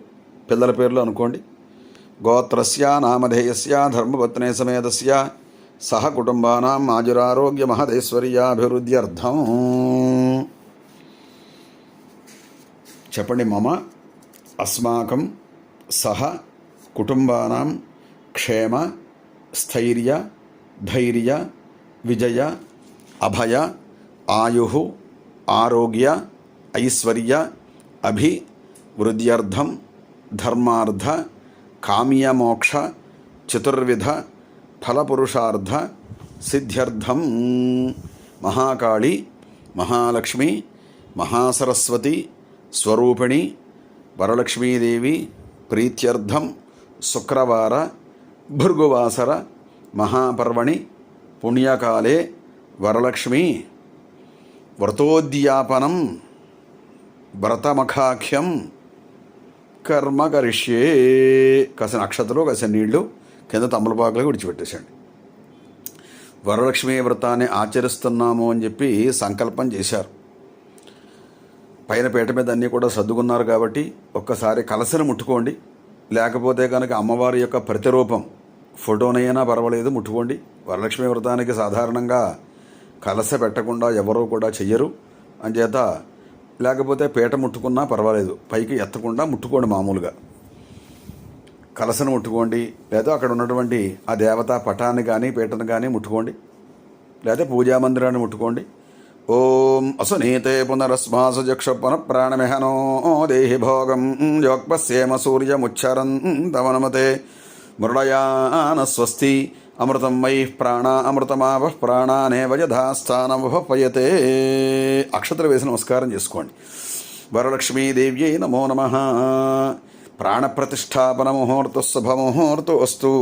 పిల్లల పేర్లు అనుకోండి. గోత్రస్య నామధేయస్య ధర్మపత్నే సమేతస్య సహ కుటుంబానాం ఆజురారోగ్య మహదైశ్వర్యాభివృద్ధ్యర్థం. చెప్పండి. మమ అస్మాకం సహ కుటుంబానాం క్షేమ స్థైర్య ధైర్య విజయ అభయ ఆయు ఆరోగ్య ఐశ్వర్య అభివృద్ధ్యర్థం ధర్మార్థ కామ్యమోక్ష చతుర్విధ ఫలపురుషార్థ సిద్ధ్యర్థం. మహాకాళి మహాలక్ష్మి మహాసరస్వతి స్వరూపిణి వరలక్ష్మీదేవి ప్రీత్యర్థం శుక్రవార భృగువాసర మహాపర్వణి పుణ్యకాలే వరలక్ష్మి వ్రతోద్యాపనం వ్రతమఖాఖ్యం కర్మ కరిష్యే. కాసిన అక్షతలు కాసిన నీళ్లు కింద తమలపాకులకు విడిచిపెట్టేసండి. వరలక్ష్మీ వ్రతాన్ని ఆచరిస్తున్నాము అని చెప్పి సంకల్పం చేశారు. పైన పీట మీద అన్నీ కూడా సర్దుకున్నారు కాబట్టి ఒక్కసారి కలసను ముట్టుకోండి. లేకపోతే కనుక అమ్మవారి యొక్క ప్రతిరూపం ఫోటోనైనా పర్వాలేదు, ముట్టుకోండి. వరలక్ష్మీ వ్రతానికి సాధారణంగా కలస పెట్టకుండా ఎవరూ కూడా చెయ్యరు. అంచేత లేకపోతే పీట ముట్టుకున్నా పర్వాలేదు, పైకి ఎత్తకుండా ముట్టుకోండి. మామూలుగా కలసను ముట్టుకోండి, లేదా అక్కడ ఉన్నటువంటి ఆ దేవతా పటాన్ని కానీ పీటను కానీ ముట్టుకోండి, లేదా పూజామందిరాన్ని ముట్టుకోండి. ఓం అసునీతే పునరస్మాసు జక్ష పునఃప్రాణమిహనో దేహి భోగం యోక్పశ్యేమ సూర్యముచ్చరం తమనమతే మృడయాన స్వస్తి అమృతం వై ప్రాణ అమృతమావ ప్రాణానేవ యథాస్థానముపయతే. అక్షతలు వేసి నమస్కారం చేసుకోండి. వరలక్ష్మీదేవ్యై నమో నమః. ప్రాణప్రతిష్టాపన ముహూర్త శుభముహూర్తో అస్తు.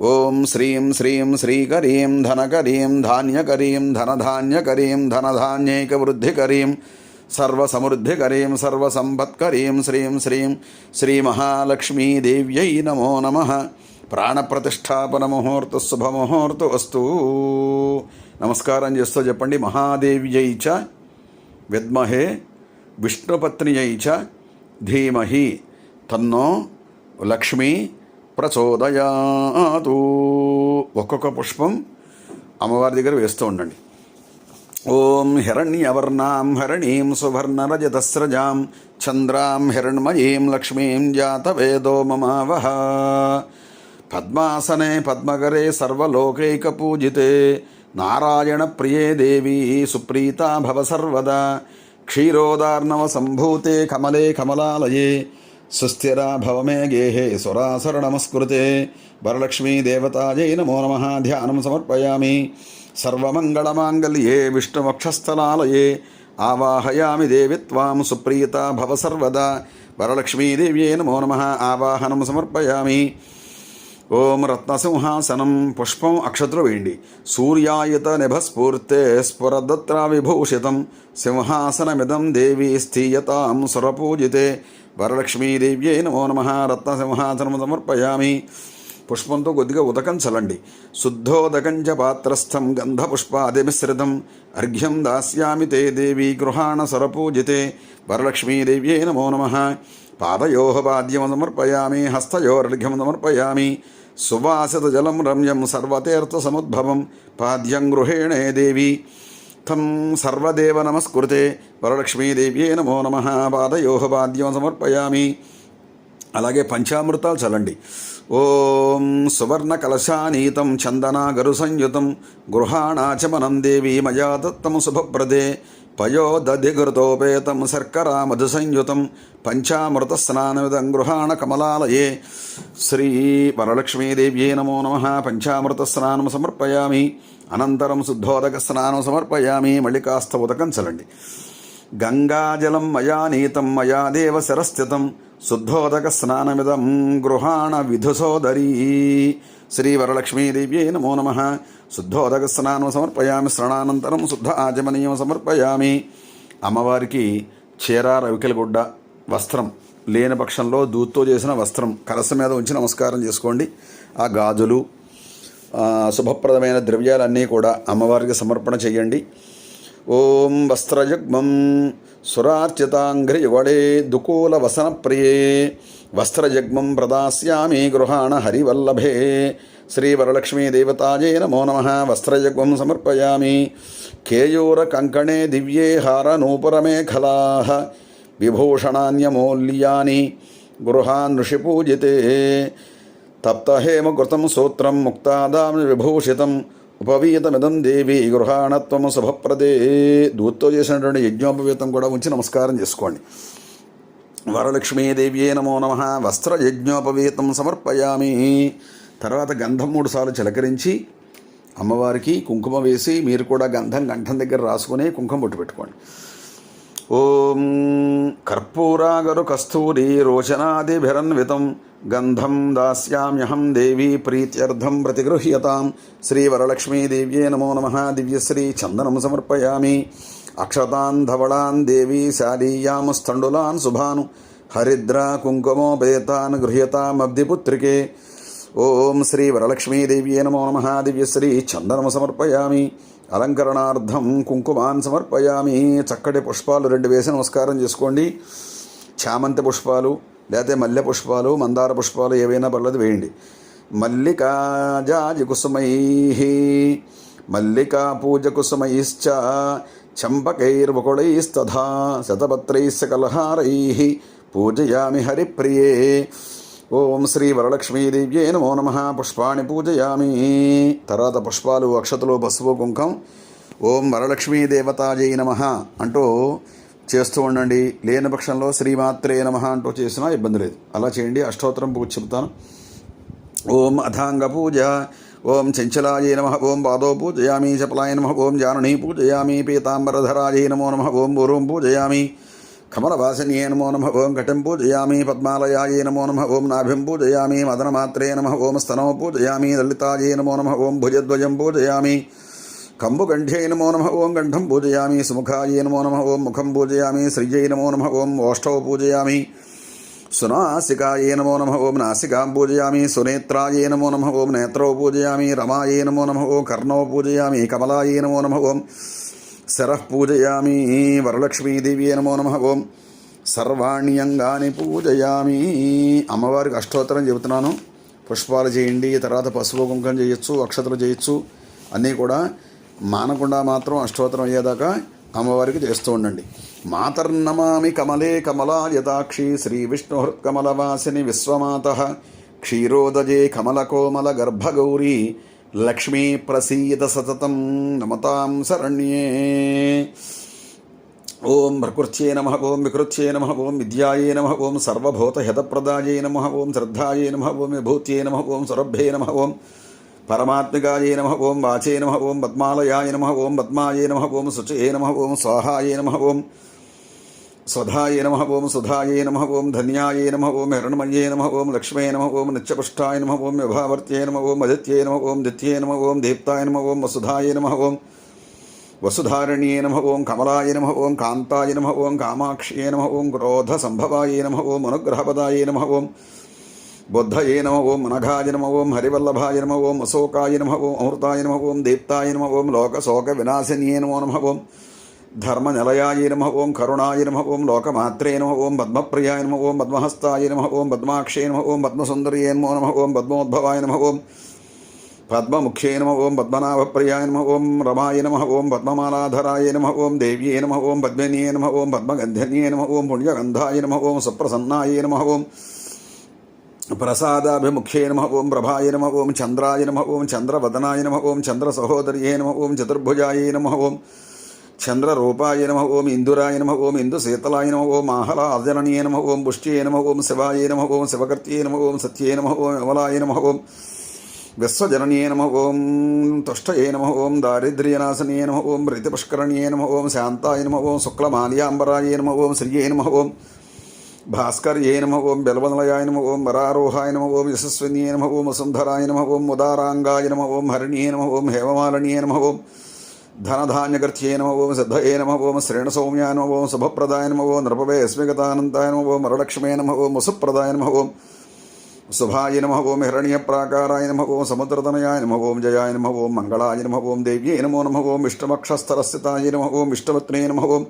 ఓం శ్రీం శ్రీం శ్రీకరీం ధనకరీం ధాన్యకరీం ధనధాన్యకరీం ధనధాన్యైకవృద్ధికరీం సర్వసమృద్ధికరీం సర్వసంపత్కరీం శ్రీం శ్రీం శ్రీమహాలక్ష్మీదేవ్యై నమో నమః. ప్రాణప్రతిష్టాపన ముహూర్త శుభముహూర్తో అస్తు. నమస్కారం చేస్తూ చెప్పండి. మహాదేవ్యై చ విద్మహే విష్ణుపత్న్యై చ ధీమహి తన్నో లక్ష్మీ ప్రచోదయాతు. ఒక్కొక్క పుష్పం అమ్మవారి దగ్గర వేస్తూ ఉండండి. ఓం హిరణ్యవర్ణాం హరణీం సువర్ణరజతస్రజాం చంద్రాం హిరణ్మయీం లక్ష్మీం జాతవేదో మమావహ. పద్మాసనే పద్మకరే సర్వలోకైకపూజితే నారాయణ ప్రియే దేవీ సుప్రీతా భవ సర్వదా. క్షీరోదార్ణవ సంభూతే కమలే కమలాలయే సుస్థిరా భవమే గేహే సురాసుర నమస్కృతే వరలక్ష్మీ దేవతాయై నమో నమః. ధ్యానం సమర్పయామి. సర్వమంగళమాంగళ్యే విష్ణువక్షస్థలాలయే ఆవాహయామి దేవి త్వాం సుప్రీతా భవ సర్వదా. వరలక్ష్మీదేవ్యై నమో నమః. ఆవాహనం సమర్పయామి. ఓం రత్నసింహాసనం. పుష్పం అక్షతలు వేయండి. సూర్యాయుత నిభస్ఫూర్తే స్ఫురదత్ర విభూషితం సింహాసనమిదం దేవి స్థీయతాం సురపూజితే. వరలక్ష్మీదేవ్యై నమో నమః. రత్నసింహాసనం సమర్పయామి. పుష్పంతో కొద్దిగా ఉదకం చల్లండి. శుద్ధోదకం చ పాత్రస్థం గంధపుష్పాదిమిశ్రితం అర్ఘ్యం దాస్యామి తే దేవి గృహాణ సురపూజితే. వరలక్ష్మీదేవ్యై నమో నమః. పాదయోః పాద్యం సమర్పయామి. హస్తయోరర్ఘ్యం సమర్పయామి. సువాసితజలం రమ్యం సర్వతీర్థసముద్భవం పాద్యం గృహేణే దేవి తం సర్వదేవ నమస్కృతే. వరలక్ష్మీదేవ్యై నమో నమః. పాదయోః పాద్యం సమర్పయామి. అలాగే పంచామృతాలు చల్లండి. ఓం సువర్ణ కలశానీతం చందనాగరు సంయుతం గృహాణాచమనం దేవి మయా దత్తం శుభప్రదే. పయోదధిఘృతోపేతం శర్కరా మధు సంయుతం పంచామృత స్నానమిదం గృహాణ కమలాలయే. శ్రీ వరలక్ష్మీదేవ్యై నమో నమః. పంచామృత స్నానం సమర్పయామి. అనంతరం శుద్ధోదక స్నానం సమర్పయామి. మళ్ళీ కాస్త ఉదకం చల్లండి. గంగాజలం మయా నీతం మయా దేవ శిరస్థితం శుద్ధోదక స్నానమిదం గృహాణ విధుసోదరీ. శ్రీ వరలక్ష్మీదేవ్యై నమో నమః. శుద్ధోదక స్నానం సమర్పయామి. స్నానానంతరం శుద్ధ ఆచమనీయం సమర్పయామి. అమ్మవారికి చీర రవికెల గుడ్డ వస్త్రం లేని పక్షంలో దూత్తో చేసిన వస్త్రం కలశం మీద ఉంచి నమస్కారం చేసుకోండి. ఆ గాజులు శుభప్రదమైన ద్రవ్యాలన్నీ కూడా అమ్మవారికి సమర్పణ చేయండి. ఓం వస్త్రయుగ్మం సురార్చితాంఘ్రియుగళే దుకూల వసన ప్రియే వస్త్రయుగ్మం ప్రదాస్యామి గృహాణ హరివల్లభే. శ్రీ వరలక్ష్మీ దేవతాయై నమో నమః. వస్త్రయుగ్మం సమర్పయామి. కేయూర కంకణే దివ్యే హార నూపురమేఖలాః విభూషణాన్యమూల్యాని గృహాన్ ఋషిపూజితే. తప్తహేమకృతం సూత్రం ముక్తాదాం విభూషితం ఉపవీతమిదం దేవి గృహాణత్వం శుభప్రదే. దూత్తో చేసినటువంటి యజ్ఞోపవీతం కూడా ఉంచి నమస్కారం చేసుకోండి. వరలక్ష్మీదేవ్యై నమో నమః. వస్త్ర యజ్ఞోపవీతం సమర్పయామి. తర్వాత గంధం 3 సార్లు చిలకరించి అమ్మవారికి కుంకుమ వేసి మీరు కూడా గంధం కంఠం దగ్గర రాసుకుని కుంకుమ బొట్టు పెట్టుకోండి. ఓం కర్పూరాగరు కస్తూరి రోచనాదిభిరన్వితం గంధం దాస్యామ్యహం దేవి ప్రీత్యర్థం ప్రతిగృహ్యతాం. శ్రీ వరలక్ష్మీదేవ్యై నమో నమః. దివ్యశ్రీ చందనం సమర్పయామి. అక్షతాన్ ధవళాన్ దేవి శాలీయాం స్థండులాన్ శుభాను హరిద్ర కుంకుమోపేతాన్ గృహ్యతామబ్ధిపుత్రికే. ఓం శ్రీ వరలక్ష్మీదేవ్యై నమో నమః. దివ్యశ్రీ చందనం సమర్పయామి. అలంకరణార్థం కుంకుమాన్ సమర్పయామి. చక్కటి పుష్పాలు 2 వేసి నమస్కారం చేసుకోండి. చామంతి పుష్పాలు లేకపోతే మల్లె పుష్పాలు మందార పుష్పాలు ఏవైనా పర్లేదు వేయండి. మల్లికాజాజి కుసుమై మల్లికా పూజ కుసుమైశ్చ చంపకైర్వకుడైస్తథా శతపత్రైశ్చ కలహారై పూజయామి హరిప్రియే. ఓం శ్రీ వరలక్ష్మీదేవ్యై నమో నమః. పుష్పాణి పూజయామి. తర్వాత పుష్పాలు అక్షతలు పసుపు కుంకం ఓం వరలక్ష్మీ దేవతాయై నమః అంటూ చేస్తూ ఉండండి. లేని పక్షంలో శ్రీమాత్రే నమః అంటూ చేసినా ఇబ్బంది లేదు. అలా చేయండి. అష్టోత్తరం పూజ చెబుతాను. ఓం అథాంగ పూజ. ఓం చంచలాయై నమః. ఓం పాదో పూజయామి. చపలాయ నమః. ఓం జాననీ పూజయామి. పీతాంబరధరాయై నమో నమః. ఓం పూర్వం పూజయామి. కమలవాసిన్యే నమో నమః. ఓం కటిం పూజయామి. పద్మాలయాయై నమో నమః. ఓం నాభిం పూజయామి. మదనమాత్రే నమః. ఓం స్తనో పూజయామి. లలితాయై నమో నమః. ఓం భుజద్వయం పూజయామి. కంబుకంఠ్యై నమో నమః. ఓం కంఠం పూజయామి. సుముఖాయై నమో నమః. ఓం ముఖం పూజయామి. శ్రీజై నమో నమః. ఓం ఓష్ఠౌ పూజయామి. సునాసికాయై నమో నమః. ఓం నాసికాం పూజయామి. సునేత్రాయై నమో నమః. ఓం నేత్రౌ పూజయామి. రమాయై నమో నమః. ఓం కర్ణౌ పూజయామి. కమలాయై నమో నమః. ఓం శరః పూజయామి. వరలక్ష్మీదేవ్యై నమో నమః. ఓం సర్వాణ్యంగాని పూజయామి. అమ్మవారికి అష్టోత్తరం చెబుతున్నాను. పుష్పాలు చేయండి. తర్వాత పసుపు కుంకం చేయొచ్చు. అక్షతలు చేయొచ్చు. అన్నీ కూడా మానకుండా మాత్రం అష్టోత్తరం అయ్యేదాకా అమ్మవారికి చేస్తూ ఉండండి. మాతర్నమామి కమలే కమలాయతాక్షి శ్రీ విష్ణుహృత్కమలవాసిని విశ్వమాతః క్షీరోదజే కమలకోమల గర్భగౌరీ లక్ష్మీ ప్రసీద సతతం నమతాం శరణ్యే. ఓం ప్రకృత్యై నమః, ఓం వికృత్యై నమః, ఓం విద్యాయై నమః, ఓం సర్వభూతహితప్రదాయై నమః, ఓం శ్రద్ధాయై నమః, ఓం విభూత్యై నమః, ఓం సురభ్యై నమః, ఓం పరమాత్మికాయై నమః, ఓం వాచై నమః, ఓం పద్మాలయాయ నమః, ఓం పద్మాయై నమః, ఓం శుచయే నమః, ఓం స్వాహాయై నమః, ఓం స్వధాయై నమః, ఓం సుధాయై నమః, ఓం ధన్యాయై నమః, ఓం హిరణ్మయే నమః, ఓం లక్ష్మీ నమః, ఓం నిత్యపుష్టాయ నమః, ఓం విభావర్త్యై నమః, ఓం అదిత్యై నమః, ఓం దిత్యై నమః, ఓం దీప్తాయ నమః, ఓం వసుధాయ నమః, ఓం వసుధారణ్యే నమః, ఓం కమలాయ నమః, ఓం కాంతాయ నమః, ఓం కామాక్ష్యే నమః, ఓం క్రోధసంభవాయ నమః, ఓం అనుగ్రహపదాయ నమః, ఓం బుద్ధయే నమః, ఓం అనఘాయ నమః, ఓం హరివల్లభాయ నమః, ఓం అశోకాయ నమః, ఓం అమృతాయ నమః, ఓం దీప్తాయ నమః, ఓం లోకశోక వినాశిన్యే నమో నమః, ఓం ధర్మనిలయాయ నమః, ఓం కరుణాయ నమః, ఓం లోకమాత్రే నమః, ఓం పద్మప్రియాయ నమః, ఓం పద్మహస్తాయ నమః, ఓం పద్మాక్షే నమః, ఓం పద్మసుందర్యే నమో నమః, ఓం పద్మోద్భవాయ నమః, ఓం పద్మముఖ్యే నమః, ఓం పద్మనాభప్రియాయ నమః, ఓం రమాయ నమః, ఓం పద్మమాలాధరాయ నమః, ఓం దేవ్యే నమః, ఓం పద్మిన్యే నమః, ఓం పద్మగంధన్యే నమః, ఓం పుణ్యగంధాయ నమః, ఓం సుప్రసన్నాయ నమః, ఓం ప్రసాదాభిముఖ్యే నమః, ఓం ప్రభాయ నమః, ఓం చంద్రాయ నమః, ఓం చంద్రవదనాయ నమః, ఓం చంద్రసహోదర్యే నమః, ఓం చతుర్భుజాయ నమః, ఓం చంద్రరూపాయ నమః, ఓం ఇందురాయ నమః, ఓం ఇందుశీతలాయ నమః, ఓం ఆహ్లాదజననీయ నమః, ఓం పుష్ట్యే నమః, ఓం శివాయ నమః, ఓం శివకర్త్యే నమః, ఓం సత్యే నమః, ఓం విమలాయ నమః, ఓం విశ్వజననీయ నమః, ఓం తుష్టయే నమః, ఓం దారిద్ర్యనాశనీయ నమః, ఓం ప్రీతిపుష్కరణీయ నమః, ఓం శాంతాయ నమః, ఓం శుక్లమాల్యాంబరాయ నమః, ఓం శ్రీయే నమః, ఓం భాస్కర్యే నమః, ఓం బెల్వనలయాయ నమః, ఓం వరారోహాయ నమః, ఓం యశస్విన్యే నమః, ఓం వసుంధరాయ నమః, ఓం ఉదారాంగాయ నమః, ఓం హరిణ్యే నమః, ఓం హేమమాలిన్యే నమః, ఓం ధనధాన్యకర్త్యే నమః, ఓం సిద్ధయే నమః, ఓం శ్రేణసౌమ్యాయ నమః, ఓం శుభప్రదాయ నమః, ఓం నృపవే స్మిగతానంతాయ నమః, ఓం వరలక్ష్మే నమః, ఓం వసుప్రదాయ నమః, ఓం శుభాయ నమః, ఓం హిరణ్యప్రాకారాయ నమః, ఓం సముద్రతనయాయ నమః, ఓం జయాయ నమః, ఓం మంగళాయ నమః, ఓం దేవ్యే నమో నమః, ఓం విష్ణువక్షస్థలస్థితాయ నమః, ఓం విష్ణువత్నే నమః, ఓం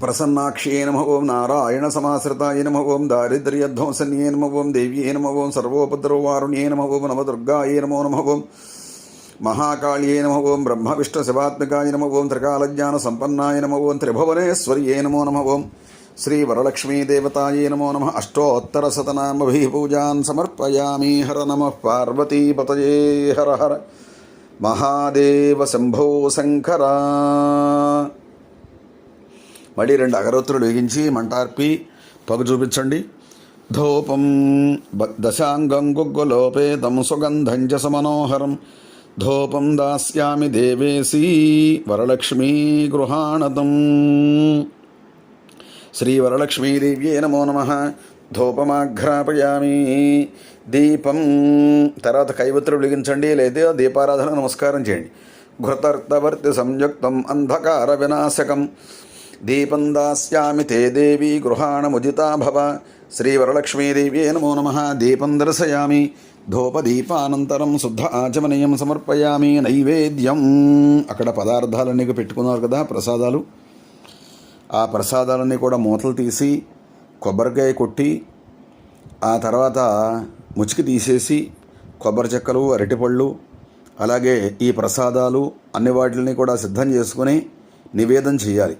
ప్రసన్నాక్ష్యే నమః, ఓం నారాయణ సమాశ్రితాయ నమః, ఓం దారిద్ర్యధ్వంసన్యే నమః, ఓం దేవ్యే నమః, ఓం సర్వోపద్రవవారుణ్యే నమః, ఓం నవదుర్గాయే నమో నమః, ఓం మహాకాళ్యే నమః, ఓం బ్రహ్మ విష్ణు శివాత్మికాయ నమః, ఓం త్రికాలజ్ఞాన సంపన్నాయ నమః, ఓం త్రిభువనేశ్వర్యే నమో నమః, ఓం శ్రీ వరలక్ష్మీదేవతాయే నమో నమః. అష్టోత్తరశతనామభిః పూజాన్ సమర్పయామి. హర నమః పార్వతీపతయే. హర హర మహాదేవ శంభో శంకర. మళ్ళీ 2 అగరొత్తులు వెలిగించి మంటార్పి పొగ చూపించండి. ధూపం దశాంగం గుగ్గులోపేతం సుగంధం చ సమనోహరం ధూపం దాస్యామి దేవేశీ వరలక్ష్మీ గృహాణతం. శ్రీ వరలక్ష్మీదేవ్యే నమో నమః. ధూపమాఘ్రాపయామి. దీపం తర్వాత కైవత్తులు వెలిగించండి, లేదా దీపారాధన నమస్కారం చేయండి. ఘృతర్తవర్తి సంయుక్తం అంధకార వినాశకం దీపం దాస్యామి తే దేవీ గృహాణముదితా భవ. శ్రీ వరలక్ష్మీదేవ్యే నమో నమః. దీపం దర్శయామి. ధూపదీపానంతరం శుద్ధ ఆచమనీయం సమర్పయామి. నైవేద్యం అక్కడ పదార్థాలన్నీ పెట్టుకున్నారు కదా, ప్రసాదాలు. ఆ ప్రసాదాలన్నీ కూడా మూతలు తీసి కొబ్బరికాయ కొట్టి ఆ తర్వాత ముచ్చికి తీసేసి కొబ్బరి చెక్కలు, అరటిపళ్ళు, అలాగే ఈ ప్రసాదాలు అన్ని వాటిని కూడా సిద్ధం చేసుకుని నివేదన చేయాలి.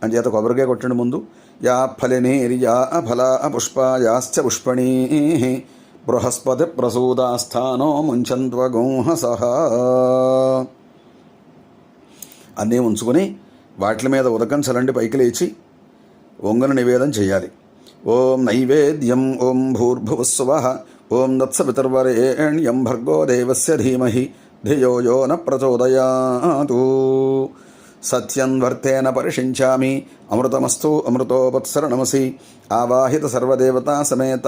అంచేత కొబ్బరికాయ కొట్టండి ముందు. యా ఫలినేర్యా ఫలా పుష్పాయాశ్చ పుష్పణీ బృహస్పతి ప్రసూదాస్థానో ముంచంత్వగుంహసః అన్నీ ఉంచుకొని వాటి మీద ఉదకం చలండి పైకి లేచి ఒంగన నివేదన చేయాలి. ఓం నైవేద్యం ఓం భూర్భువస్సువః ఓం దత్సపితర్వరేణ్యం భర్గో దేవస్య ధీమహి ధియో యో న ప్రచోదయాతు. సత్యం వర్తేన పరిషించామి. అమృతమస్తు అమృతోపత్సరణమసి. ఆవాహిత సర్వదేవతా సమేత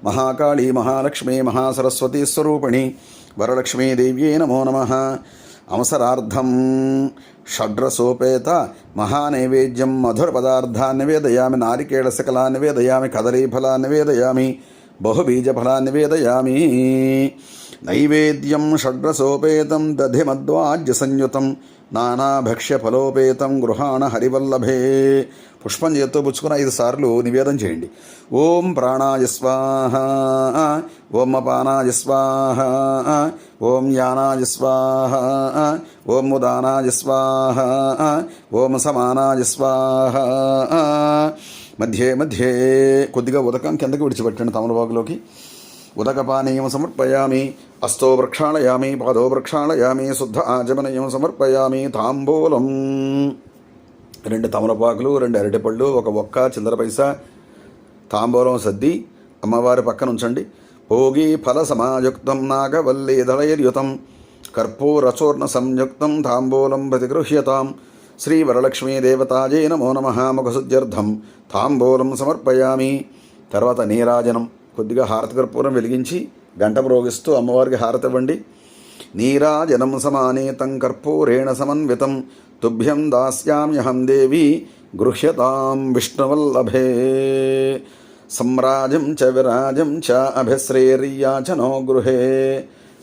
మహాకాళీ మహాలక్ష్మీ మహాసరస్వతీ స్వరూపిణి వరలక్ష్మీదేవ్యే నమో నమః. అవసరార్థం షడ్రసోపేత మహానైవేద్యం మధురపదార్థాన్ని నివేదయామి. నారికేళశకలాన్ని నివేదయామి. కదలీఫలాన్ని నివేదయామి. బహుబీజఫలాన్ని నివేదయామి. నైవేద్యం షడ్రసోపేతం దధిమద్వాజ్య సంయుతం నానాభక్ష్యఫలోపేతం గృహాణ హరివల్లభే. పుష్పం చేత్తో పుచ్చుకుని 5 సార్లు నివేదన చేయండి. ఓం ప్రాణాయ స్వాహ, ఓం అపానాయ స్వాహ, ఓం యానాయ స్వాహ, ఓం ఉదానాయ స్వాహ, ఓం సమానాయ స్వాహ. మధ్యే మధ్యే కొద్దిగా ఉదకం కిందకి విడిచిపెట్టండి తమలపాకులోకి. ఉదకపానీయం సమర్పయామి. అస్తో ప్రక్షాళయామి. పాదో ప్రక్షాళయామి. శుద్ధ ఆచమనీయం సమర్పయామి. తాంబూలం 2 తమలపాకులు, 2 అరటిపళ్ళు, 1 ఒక్క చిల్లర పైసా తాంబూలం సర్ది అమ్మవారి పక్కన ఉంచండి. భోగి ఫల సమాయుక్తం నాగవల్లీదళైర్యుతం కర్పూరచూర్ణ సంయుక్తం తాంబూలం ప్రతిగృహ్యతాం. శ్రీ వరలక్ష్మీ దేవతాజే నమో నమః. ముఖశుద్ధ్యర్థం తాంబూలం సమర్పయామి. తర్వాత నీరాజనం, కొద్దిగా హారతి కర్పూరం వెలిగించి గంట మ్రోగిస్తూ అమ్మవారికి హారతి ఇవ్వండి. నీరాజనం సమానీతం కర్పూరేణ సమన్వితం తుభ్యం దాస్యామ్యహం దేవి గృహ్యతాం విష్ణువల్లభే. సమ్రాజం చ విరాజం చ అభిశ్రేర్యాచనో గృహే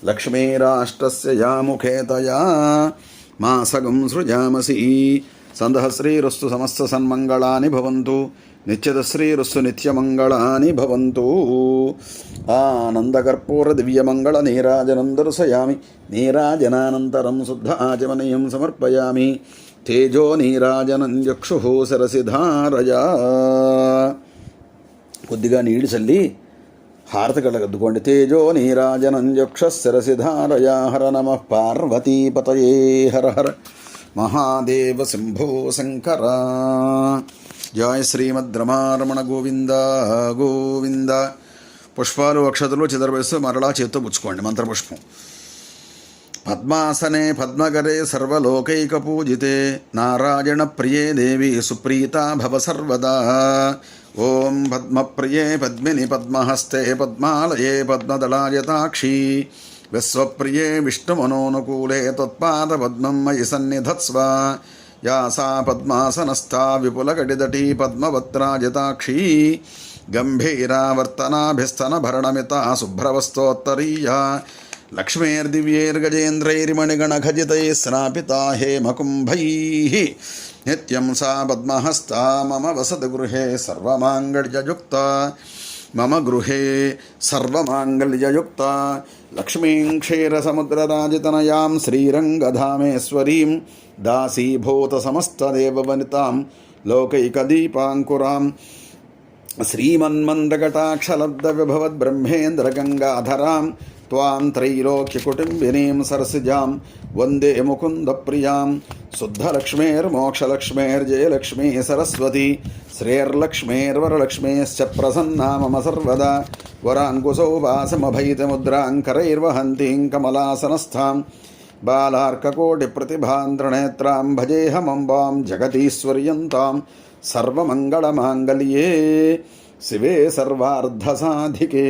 లక్ష్మీరాష్ట్రస్య యా ముఖే తయా మాసగం సృజామసి. సందహశ్రీరస్తు సమస్త సన్మంగళాని భవంతు. నిత్యదశ్రీరస్సు నిత్యమంగళాని భవంతు. ఆనందకర్పూర దివ్యమంగళ నీరాజనం దర్శయామి. నీరాజనానంతరం శుద్ధ ఆచమనీయం సమర్పయామి. తేజో నీరాజనం చక్షు సరసిధారయా. కొద్దిగా నీళ్ళు చల్లి హారతి కళ్ళగద్దుకోండి. తేజో నీరాజనం చక్షుశిరసిధారయా. హర నమః పార్వతీపతయే. హర హర మహాదేవ శంభో శంకర. జయ శ్రీమద్రమారమణ గోవింద గోవింద. పుష్పాలు అక్షతలు చిదరవేస్తూ మరలా చేత్తో పుచ్చుకోండి మంత్రపుష్పం. పద్మాసనే పద్మకరే సర్వలోకైకపూజితే నారాయణ ప్రియే దేవి సుప్రీతా భవ సర్వదా. ఓం పద్మప్రియే పద్మిని పద్మహస్తే పద్మాలయే పద్మదళాయతాక్షి విశ్వప్రియే విష్ణుమనోనుకూలే త్వత్పాదపద్మం మయి సన్నిధత్స్వ. యా సా పద్మాసనస్థా విపులకటిదటీ పద్మవత్రాజితాక్షీ గంభీరావర్తనాభిస్తనభరణమితా శుభ్రవస్తోత్తరీయా. లక్ష్మీర్దివ్యైర్గజేంద్రైర్మణిగణఖజితైः స్నాపితా హేమకుంభైः నిత్యం సా పద్మహస్తా మమ వసతి గృహే సర్వమాంగళ్యయుక్తా. మమ గృహే సర్వమాంగళ్యయుక్తా. లక్ష్మీం క్షీరసముద్రరాజితనయాం శ్రీరంగధామేశ్వరీం దాసీభూత సమస్తదేవవనితాం లోకైకదీపాంకురాం. శ్రీమన్మందకటాక్షలబ్ధవిభవద్బ్రహ్మేంద్రగంగాధరాం త్వాం త్రైలోక్యకుటుంబినీం సరసిజాం వందే ముకుందప్రియాం. శుద్ధలక్ష్మేర్మోక్షలక్ష్మేర్జయలక్ష్మీ సరస్వతి శ్రేర్లక్ష్మేర్వరలక్ష్మేశ్చ ప్రసన్నా మమ సర్వదా. వరాంకుశౌ వాసమభైతముద్రాంకరైర్వహంతీం కమలాసనస్థాం బాలార్కకోటిప్రతిభాంధ్రనేత్రాం భజేహమంబాం జగదీశ్వర్యంతాం. సర్వమంగళమాంగళ్యే శివే సర్వార్ధసాధికే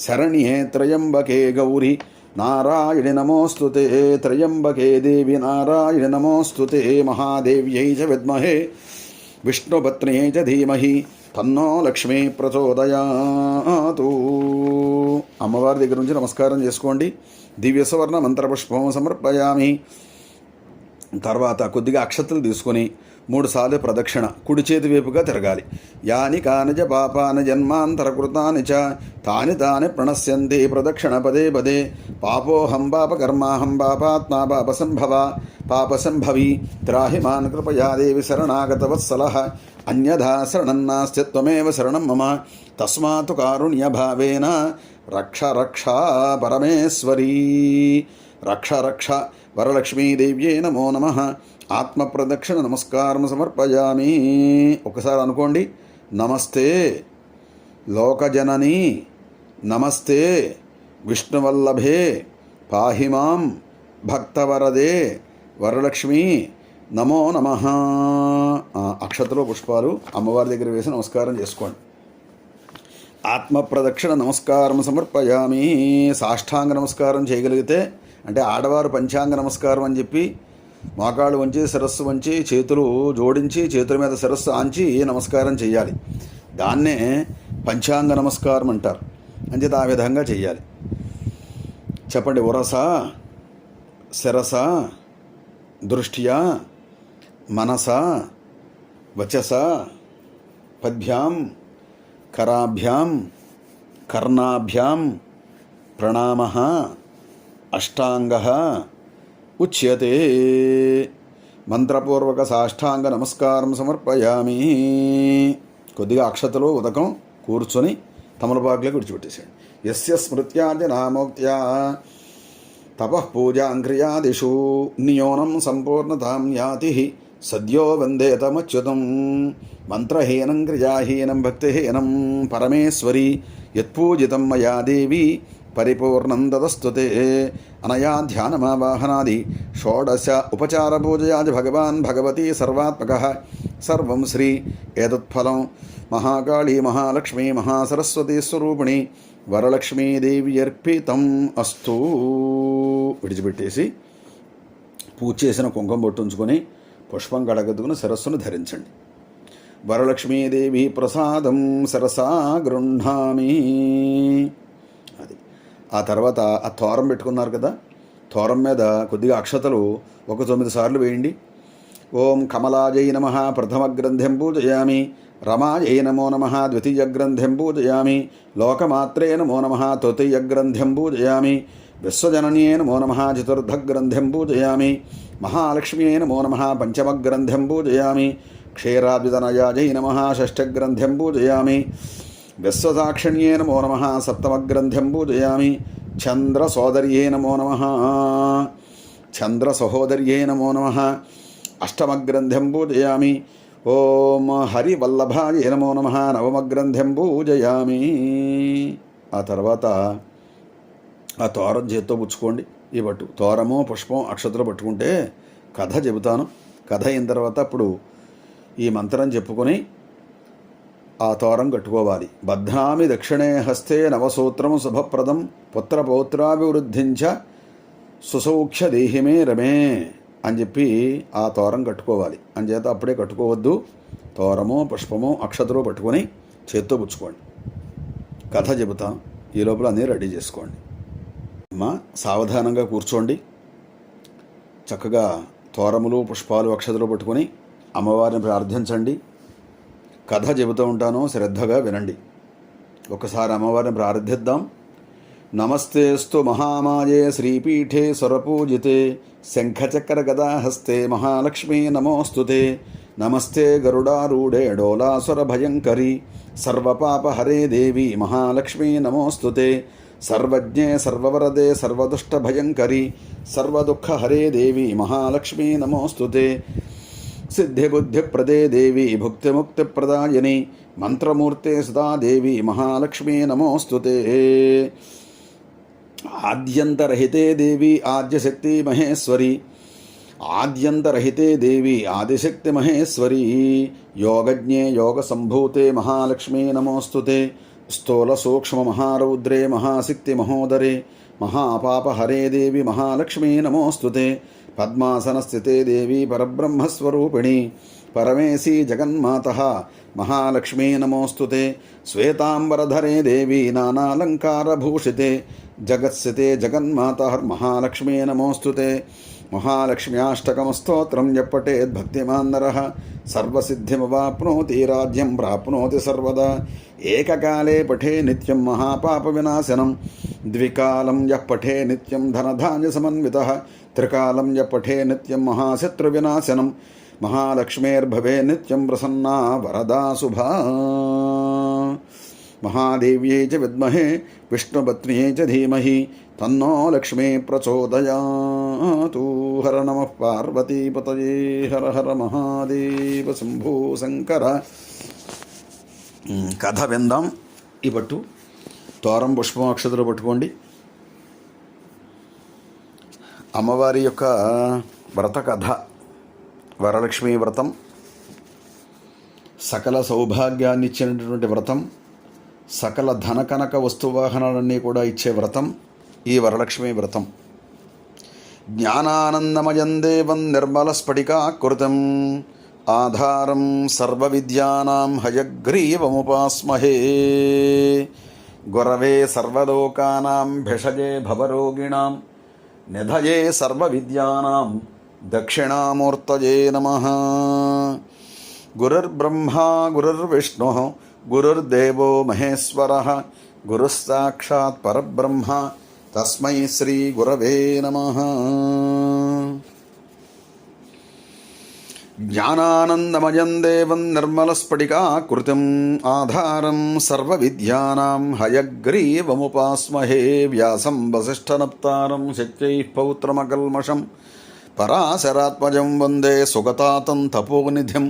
శరణ్యే త్రయంబకే గౌరీ నారాయణి నమోస్తుతే. త్రయంబకే దేవి నారాయణి నమోస్తుతే. మహాదేవ్యై చ విద్మహే విష్ణుపత్న్యై చ ధీమహి తన్నో లక్ష్మీ ప్రచోదయాతు. అమ్మవారి దగ్గర నుంచి నమస్కారం చేసుకోండి. దివ్య సువర్ణ మంత్రపుష్పం సమర్పయామి. తర్వాత కొద్దిగా అక్షతలు తీసుకొని 3 సార్లు ప్రదక్షిణ కుడి చేతి వైపుగా తిరగాలి. యాని కానిచ పాపాని జన్మాంతరకృతాని చ తాని తాని ప్రణశ్యంతి ప్రదక్షిణ పదే పదే. పాపోహం పాపకర్మాహం పాపాత్మా పాపసంభవి త్రాహి మాన్ కృపయా దేవి శరణాగతవత్సలః. అన్యథా శరణం నాస్తి త్వమేవ శరణం మమ తస్మాత్ కారుణ్యభావేన రక్ష రక్ష పరమేశ్వరీ. రక్ష రక్ష వరలక్ష్మీదేవ్యే నమో నమః. ఆత్మప్రదక్షిణ నమస్కారం సమర్పయామి. ఒకసారి అనుకోండి. నమస్తే లోకజనని నమస్తే విష్ణువల్లభే పాహిమాం భక్తవరదే వరలక్ష్మి నమో నమః. అక్షతలు పుష్పాలు అమ్మవారి దగ్గర వేసి నమస్కారం చేసుకోండి. ఆత్మప్రదక్షిణ నమస్కారం సమర్పయామి. సాష్టాంగ నమస్కారం చేయగలిగితే అంటే ఆడవారు పంచాంగ నమస్కారం అని చెప్పి మోకాళ్ళు వంచి శిరస్సు వంచి చేతులు జోడించి చేతుల మీద శిరస్సు ఆంచి నమస్కారం చేయాలి. దాన్నే పంచాంగ నమస్కారం అంటారు. అంచేత ఆ విధంగా చేయాలి. చెప్పండి. ఉరస శిరస దృష్ట్యా మనస వచస పద్భ్యాం కరాభ్యాం కర్ణాభ్యాం ప్రణామః అష్టాంగః ఉచ్యతే. మంత్రపూర్వక సాష్టాంగ నమస్కారం సమర్పయామి. కొద్దిగా అక్షతలు ఉదకం కూర్చొని తమలపాకులకు విడిచిపెట్టేసేయండి. యస్య స్మృత్యాది నామోక్త్యా తపః పూజాంక్రియాదిషు నియోనం సంపూర్ణతాం యాతి సద్యో వందేతమచ్యుతం మంత్రహీనం క్రియాహీనం భక్తిహీనం పరమేశ్వరి యత్పూజితం మయా దేవి పరిపూర్ణం దదస్తుతే అనయా ధ్యానమావాహనాది షోడశ ఉపచార పూజయాది భగవాన్ భగవతి సర్వాత్మకః సర్వం శ్రీ ఏతత్ఫలం మహాకాళీ మహాలక్ష్మీ మహాసరస్వతీ స్వరూపిణి వరలక్ష్మీదేవి అర్పితం అస్తు. విడిచిపెట్టేసి పూజ చేసిన కుంకుమ బొట్టు ఉంచుకొని పుష్పం గడగద్దుకుని శిరస్సును ధరించండి. వరలక్ష్మీదేవి ప్రసాదం సరసా గృహ్ణామి. అది ఆ తర్వాత ఆ తోరం పెట్టుకున్నారు కదా, తోరం మీద కొద్దిగా అక్షతలు 9 సార్లు వేయండి. ఓం కమలాజై నమః ప్రథమగ్రంథిం పూజయామి, రమాజై నమో నమః ద్వితీయగ్రంథిం పూజయామి, లోకమాత్రే నమో నమః తృతీయగ్రంథిం పూజయామి, విశ్వజనన్యే నమో నమః చతుర్థగ్రంథిం పూజయామి, మహాలక్ష్మ్యే నమో నమః పంచమగ్రంథిం పూజయామి, క్షీరాబ్ధితనయాజై నమః షష్ఠగ్రంథిం పూజయామి, విశ్వసాక్షిణ్యే నమో నమః సప్తమగ్రంథిం పూజయామి, చంద్రసోదర్యే నమో నమః చంద్రసహోదర్యే నమో నమః అష్టమగ్రంథిం పూజయామి, ఓం హరివల్లభాయ నమో నమః నవమగ్రంథిం పూజయామి. ఆ తర్వాత ఆ తోరం చేత్తో పుచ్చుకోండి. ఈ పట్టు తోరము పుష్పం అక్షతలు పట్టుకుంటే కథ చెబుతాను. కథ అయిన తర్వాత అప్పుడు ఈ మంత్రం చెప్పుకొని ఆ తోరం కట్టుకోవాలి. బధ్నామి దక్షిణే హస్తే నవసూత్రం శుభప్రదం పుత్రపౌత్రాభివృద్ధించ సుసౌఖ్య దేహిమే రమే అని చెప్పి ఆ తోరం కట్టుకోవాలి. అంచేత అప్పుడే కట్టుకోవద్దు. తోరము పుష్పము అక్షతలు పట్టుకొని చేత్తో పుచ్చుకోండి. కథ చెబుతాను. ఈ లోపల అన్నీ రెడీ చేసుకోండి. అమ్మ సావధానంగా కూర్చోండి. చక్కగా తోరములు పుష్పాలు అక్షతలు పట్టుకొని అమ్మవారిని ప్రార్థించండి. కథ చెబుతూ ఉంటాను, శ్రద్ధగా వినండి. ఒకసారి అమ్మవారిని ప్రార్థిద్దాం. నమస్తేస్తు మహామాయే శ్రీపీఠే స్వరపూజితే శంఖచక్ర గదాహస్తే మహాలక్ష్మీ నమోస్తుతే. నమస్తే గరుడారూఢే డోలాసుర భయంకరి సర్వపాపహరే దేవి మహాలక్ష్మీ నమోస్తుతే. సర్వజ్ఞే సర్వవరదే సర్వదుష్టభయంకరి సర్వదుఃఖహరే దేవి మహాలక్ష్మీ నమోస్తుతే. సిద్ధిబుద్ధిప్రదే దేవి భుక్తిముక్తిప్రదాయని మంత్రమూర్తే సదా దేవి మహాలక్ష్మీ నమోస్తుతే. ఆద్యంతరహితే దేవి ఆద్యశక్తి మహేశ్వరి ఆద్యంతరహితే దేవి ఆదిశక్తి మహేశ్వరి. యోగజ్ఞే యోగసంభూతే మహాలక్ష్మీ నమోస్తుతే. స్థూల సూక్ష్మ మహారౌద్రే మహాశక్తి మహోదరే మహాపాపహరే దేవి మహాలక్ష్మీ నమోస్తుతే. పద్మాసనస్థితే దేవి పరబ్రహ్మస్వరూపిణి పరమేశీ జగన్మాతః మహాలక్ష్మీ నమోస్తుతే. శ్వేతాంబరధరే దేవి నానాలంకారభూషితే జగత్స్థితే జగన్మాతః మహాలక్ష్మీ నమోస్తుతే. మహాలక్ష్మ్యాష్టకమస్తోత్రం జపఠేద్భక్తిమాన్ నరః సర్వసిద్ధిమవాప్నోతి రాజ్యం ప్రాప్నోతి సర్వదా. ఏకకాలే పఠే నిత్యం మహాపాపవినాశనం ద్వికాలం యః పఠే నిత్యం ధనధాన్యసమన్వితః త్రికాలం యః పఠే నిత్యం మహాశత్రువినాశనం. మహాలక్ష్మేర్భవే నిత్యం ప్రసన్నా వరదా శుభా. మహాదేవ్యై చ విద్మహే విష్ణుపత్న్యై చ ధీమహి తన్నో లక్ష్మీ ప్రచోదయాతు. హర నమః పార్వతీపతయే హర హర మహాదేవ శంభో శంకర. కథ విందాం. ఈ పట్టు తోరం పుష్పం అక్షతలు పట్టుకోండి. అమ్మవారి యొక్క వ్రత కథ. వరలక్ష్మీ వ్రతం సకల సౌభాగ్యాన్ని ఇచ్చినటువంటి వ్రతం, సకల ధనకనక వస్తువాహనాలన్నీ కూడా ఇచ్చే వ్రతం ఈ వరలక్ష్మీ వ్రతం. జ్ఞానానందమయం దేవం నిర్మలస్ఫటికాకృతం ఆధారం సర్వవిద్యానాం హయగ్రీవముపాస్మహే. గురవే సర్వలోకానాం భిషజే భవరోగిణాం నిధయే సర్వవిద్యానాం దక్షిణామూర్తయే నమః. గురుర్బ్రహ్మా గురుర్విష్ణుః గురుర్దేవో మహేశ్వరః గురుస్సాక్షాత్ పరబ్రహ్మ తస్మై శ్రీ గురవే నమః. జ్ఞానానందమయం దేవం నిర్మలస్ఫటికాకృతిం ఆధారం సర్వవిద్యానాం హయగ్రీవముపాస్మహే. వ్యాసం వసిష్ఠనప్తారం శక్తైః పౌత్రమకల్మషం పరాశరాత్మజం వందే సుగతాతం తపోనిధిం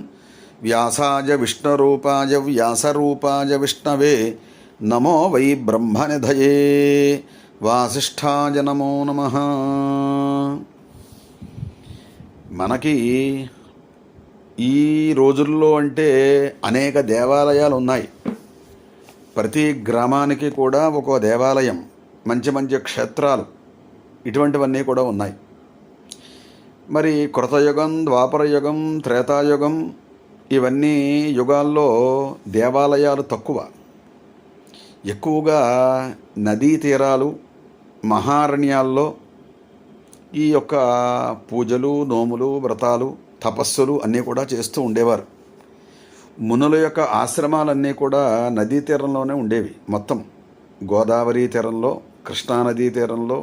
వ్యాసాయ విష్ణురూపాయ వ్యాసరూపాయ విష్ణవే నమో వై బ్రహ్మనిధయే వాసిష్ఠాయ నమో నమః. మనకి ఈ రోజుల్లో అంటే అనేక దేవాలయాలు ఉన్నాయి. ప్రతి గ్రామానికి కూడా ఒక దేవాలయం, మంచి మంచి క్షేత్రాలు, ఇటువంటివన్నీ కూడా ఉన్నాయి. మరి కృతయుగం, ద్వాపరయుగం, త్రేతాయుగం, ఇవన్నీ యుగాల్లో దేవాలయాలు తక్కువ. ఎక్కువగా నదీ తీరాలు, మహారణ్యాల్లో ఈ యొక్క పూజలు, నోములు, వ్రతాలు, తపస్సులు అన్నీ కూడా చేస్తూ ఉండేవారు. మునుల యొక్క ఆశ్రమాలన్నీ కూడా నదీ తీరంలోనే ఉండేవి. మొత్తం గోదావరి తీరంలో, కృష్ణానదీ తీరంలో,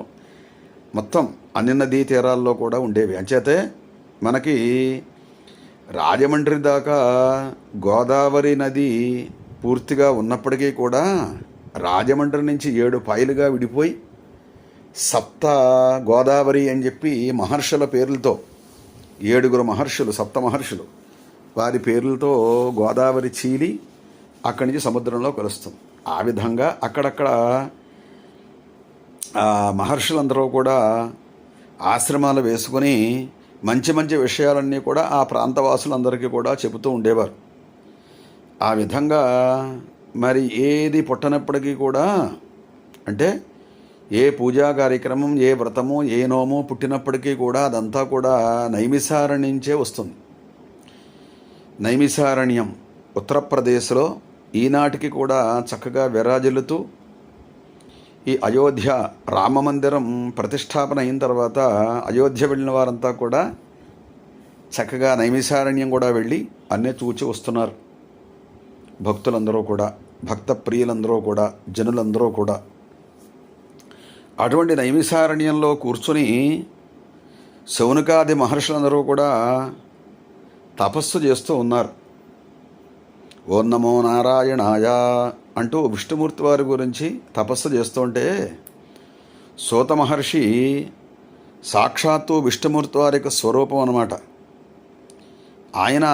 మొత్తం అన్ని నదీ తీరాల్లో కూడా ఉండేవి. అంచేతే మనకి రాజమండ్రి దాకా గోదావరి నది పూర్తిగా ఉన్నప్పటికీ కూడా రాజమండ్రి నుంచి 7 పాయలుగా విడిపోయి సప్త గోదావరి అని చెప్పి మహర్షుల పేర్లతో 7 మహర్షులు, సప్త మహర్షులు, వారి పేర్లతో గోదావరి చీలి అక్కడి నుంచి సముద్రంలో కలుస్తుంది. ఆ విధంగా అక్కడక్కడ మహర్షులందరూ కూడా ఆశ్రమాలు వేసుకొని మంచి మంచి విషయాలన్నీ కూడా ఆ ప్రాంతవాసులందరికీ కూడా చెబుతూ ఉండేవారు. ఆ విధంగా మరి ఏది పుట్టనప్పటికీ కూడా, అంటే ఏ పూజా కార్యక్రమం, ఏ వ్రతము, ఏ నోము పుట్టినప్పటికీ కూడా అదంతా కూడా నైమిసారణ్యంచే వస్తుంది. నైమిసారణ్యం ఉత్తరప్రదేశ్లో ఈనాటికి కూడా చక్కగా విరాజిల్లుతూ, ఈ అయోధ్య రామమందిరం ప్రతిష్టాపన అయిన తర్వాత అయోధ్య వెళ్ళిన వారంతా కూడా చక్కగా నైమిసారణ్యం కూడా వెళ్ళి అన్నీ చూచి వస్తున్నారు. భక్తులందరూ కూడా, భక్త ప్రియులందరూ కూడా, జనులందరూ కూడా అటువంటి నైమిసారణ్యంలో కూర్చుని శౌనకాది మహర్షులందరూ కూడా తపస్సు చేస్తూ ఉన్నారు. ఓం నమో నారాయణాయ అంటూ విష్ణుమూర్తి వారి గురించి తపస్సు చేస్తుంటే సూత మహర్షి సాక్షాత్తు విష్ణుమూర్తి వారి యొక్క స్వరూపం అన్నమాట. ఆయన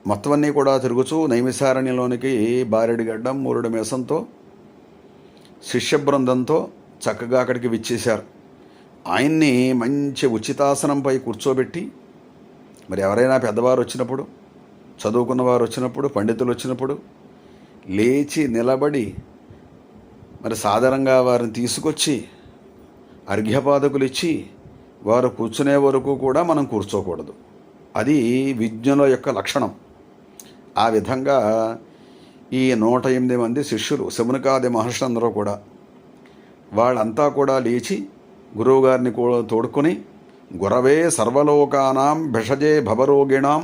మొత్తం అన్నీ కూడా తిరుగుచూ నైమిసారణ్యంలోనికి బారెడి గడ్డం, మూరుడు మేసంతో, శిష్య బృందంతో చక్కగా అక్కడికి విచ్చేశారు. ఆయన్ని మంచి ఉచితాసనంపై కూర్చోబెట్టి, మరి ఎవరైనా పెద్దవారు వచ్చినప్పుడు, చదువుకున్నవారు వచ్చినప్పుడు, పండితులు వచ్చినప్పుడు లేచి నిలబడి మరి సాధారణంగా వారిని తీసుకొచ్చి అర్ఘ్యపాదకులు ఇచ్చి వారు కూర్చునే వరకు కూడా మనం కూర్చోకూడదు. అది విజ్ఞుల యొక్క లక్షణం. ఆ విధంగా ఈ 108 మంది శిష్యులు, శౌనకాది మహర్షులందరూ కూడా, వాళ్ళంతా కూడా లేచి గురువుగారిని తోడుకొని గురవే సర్వలోకానాం భిషజే భవరోగిణాం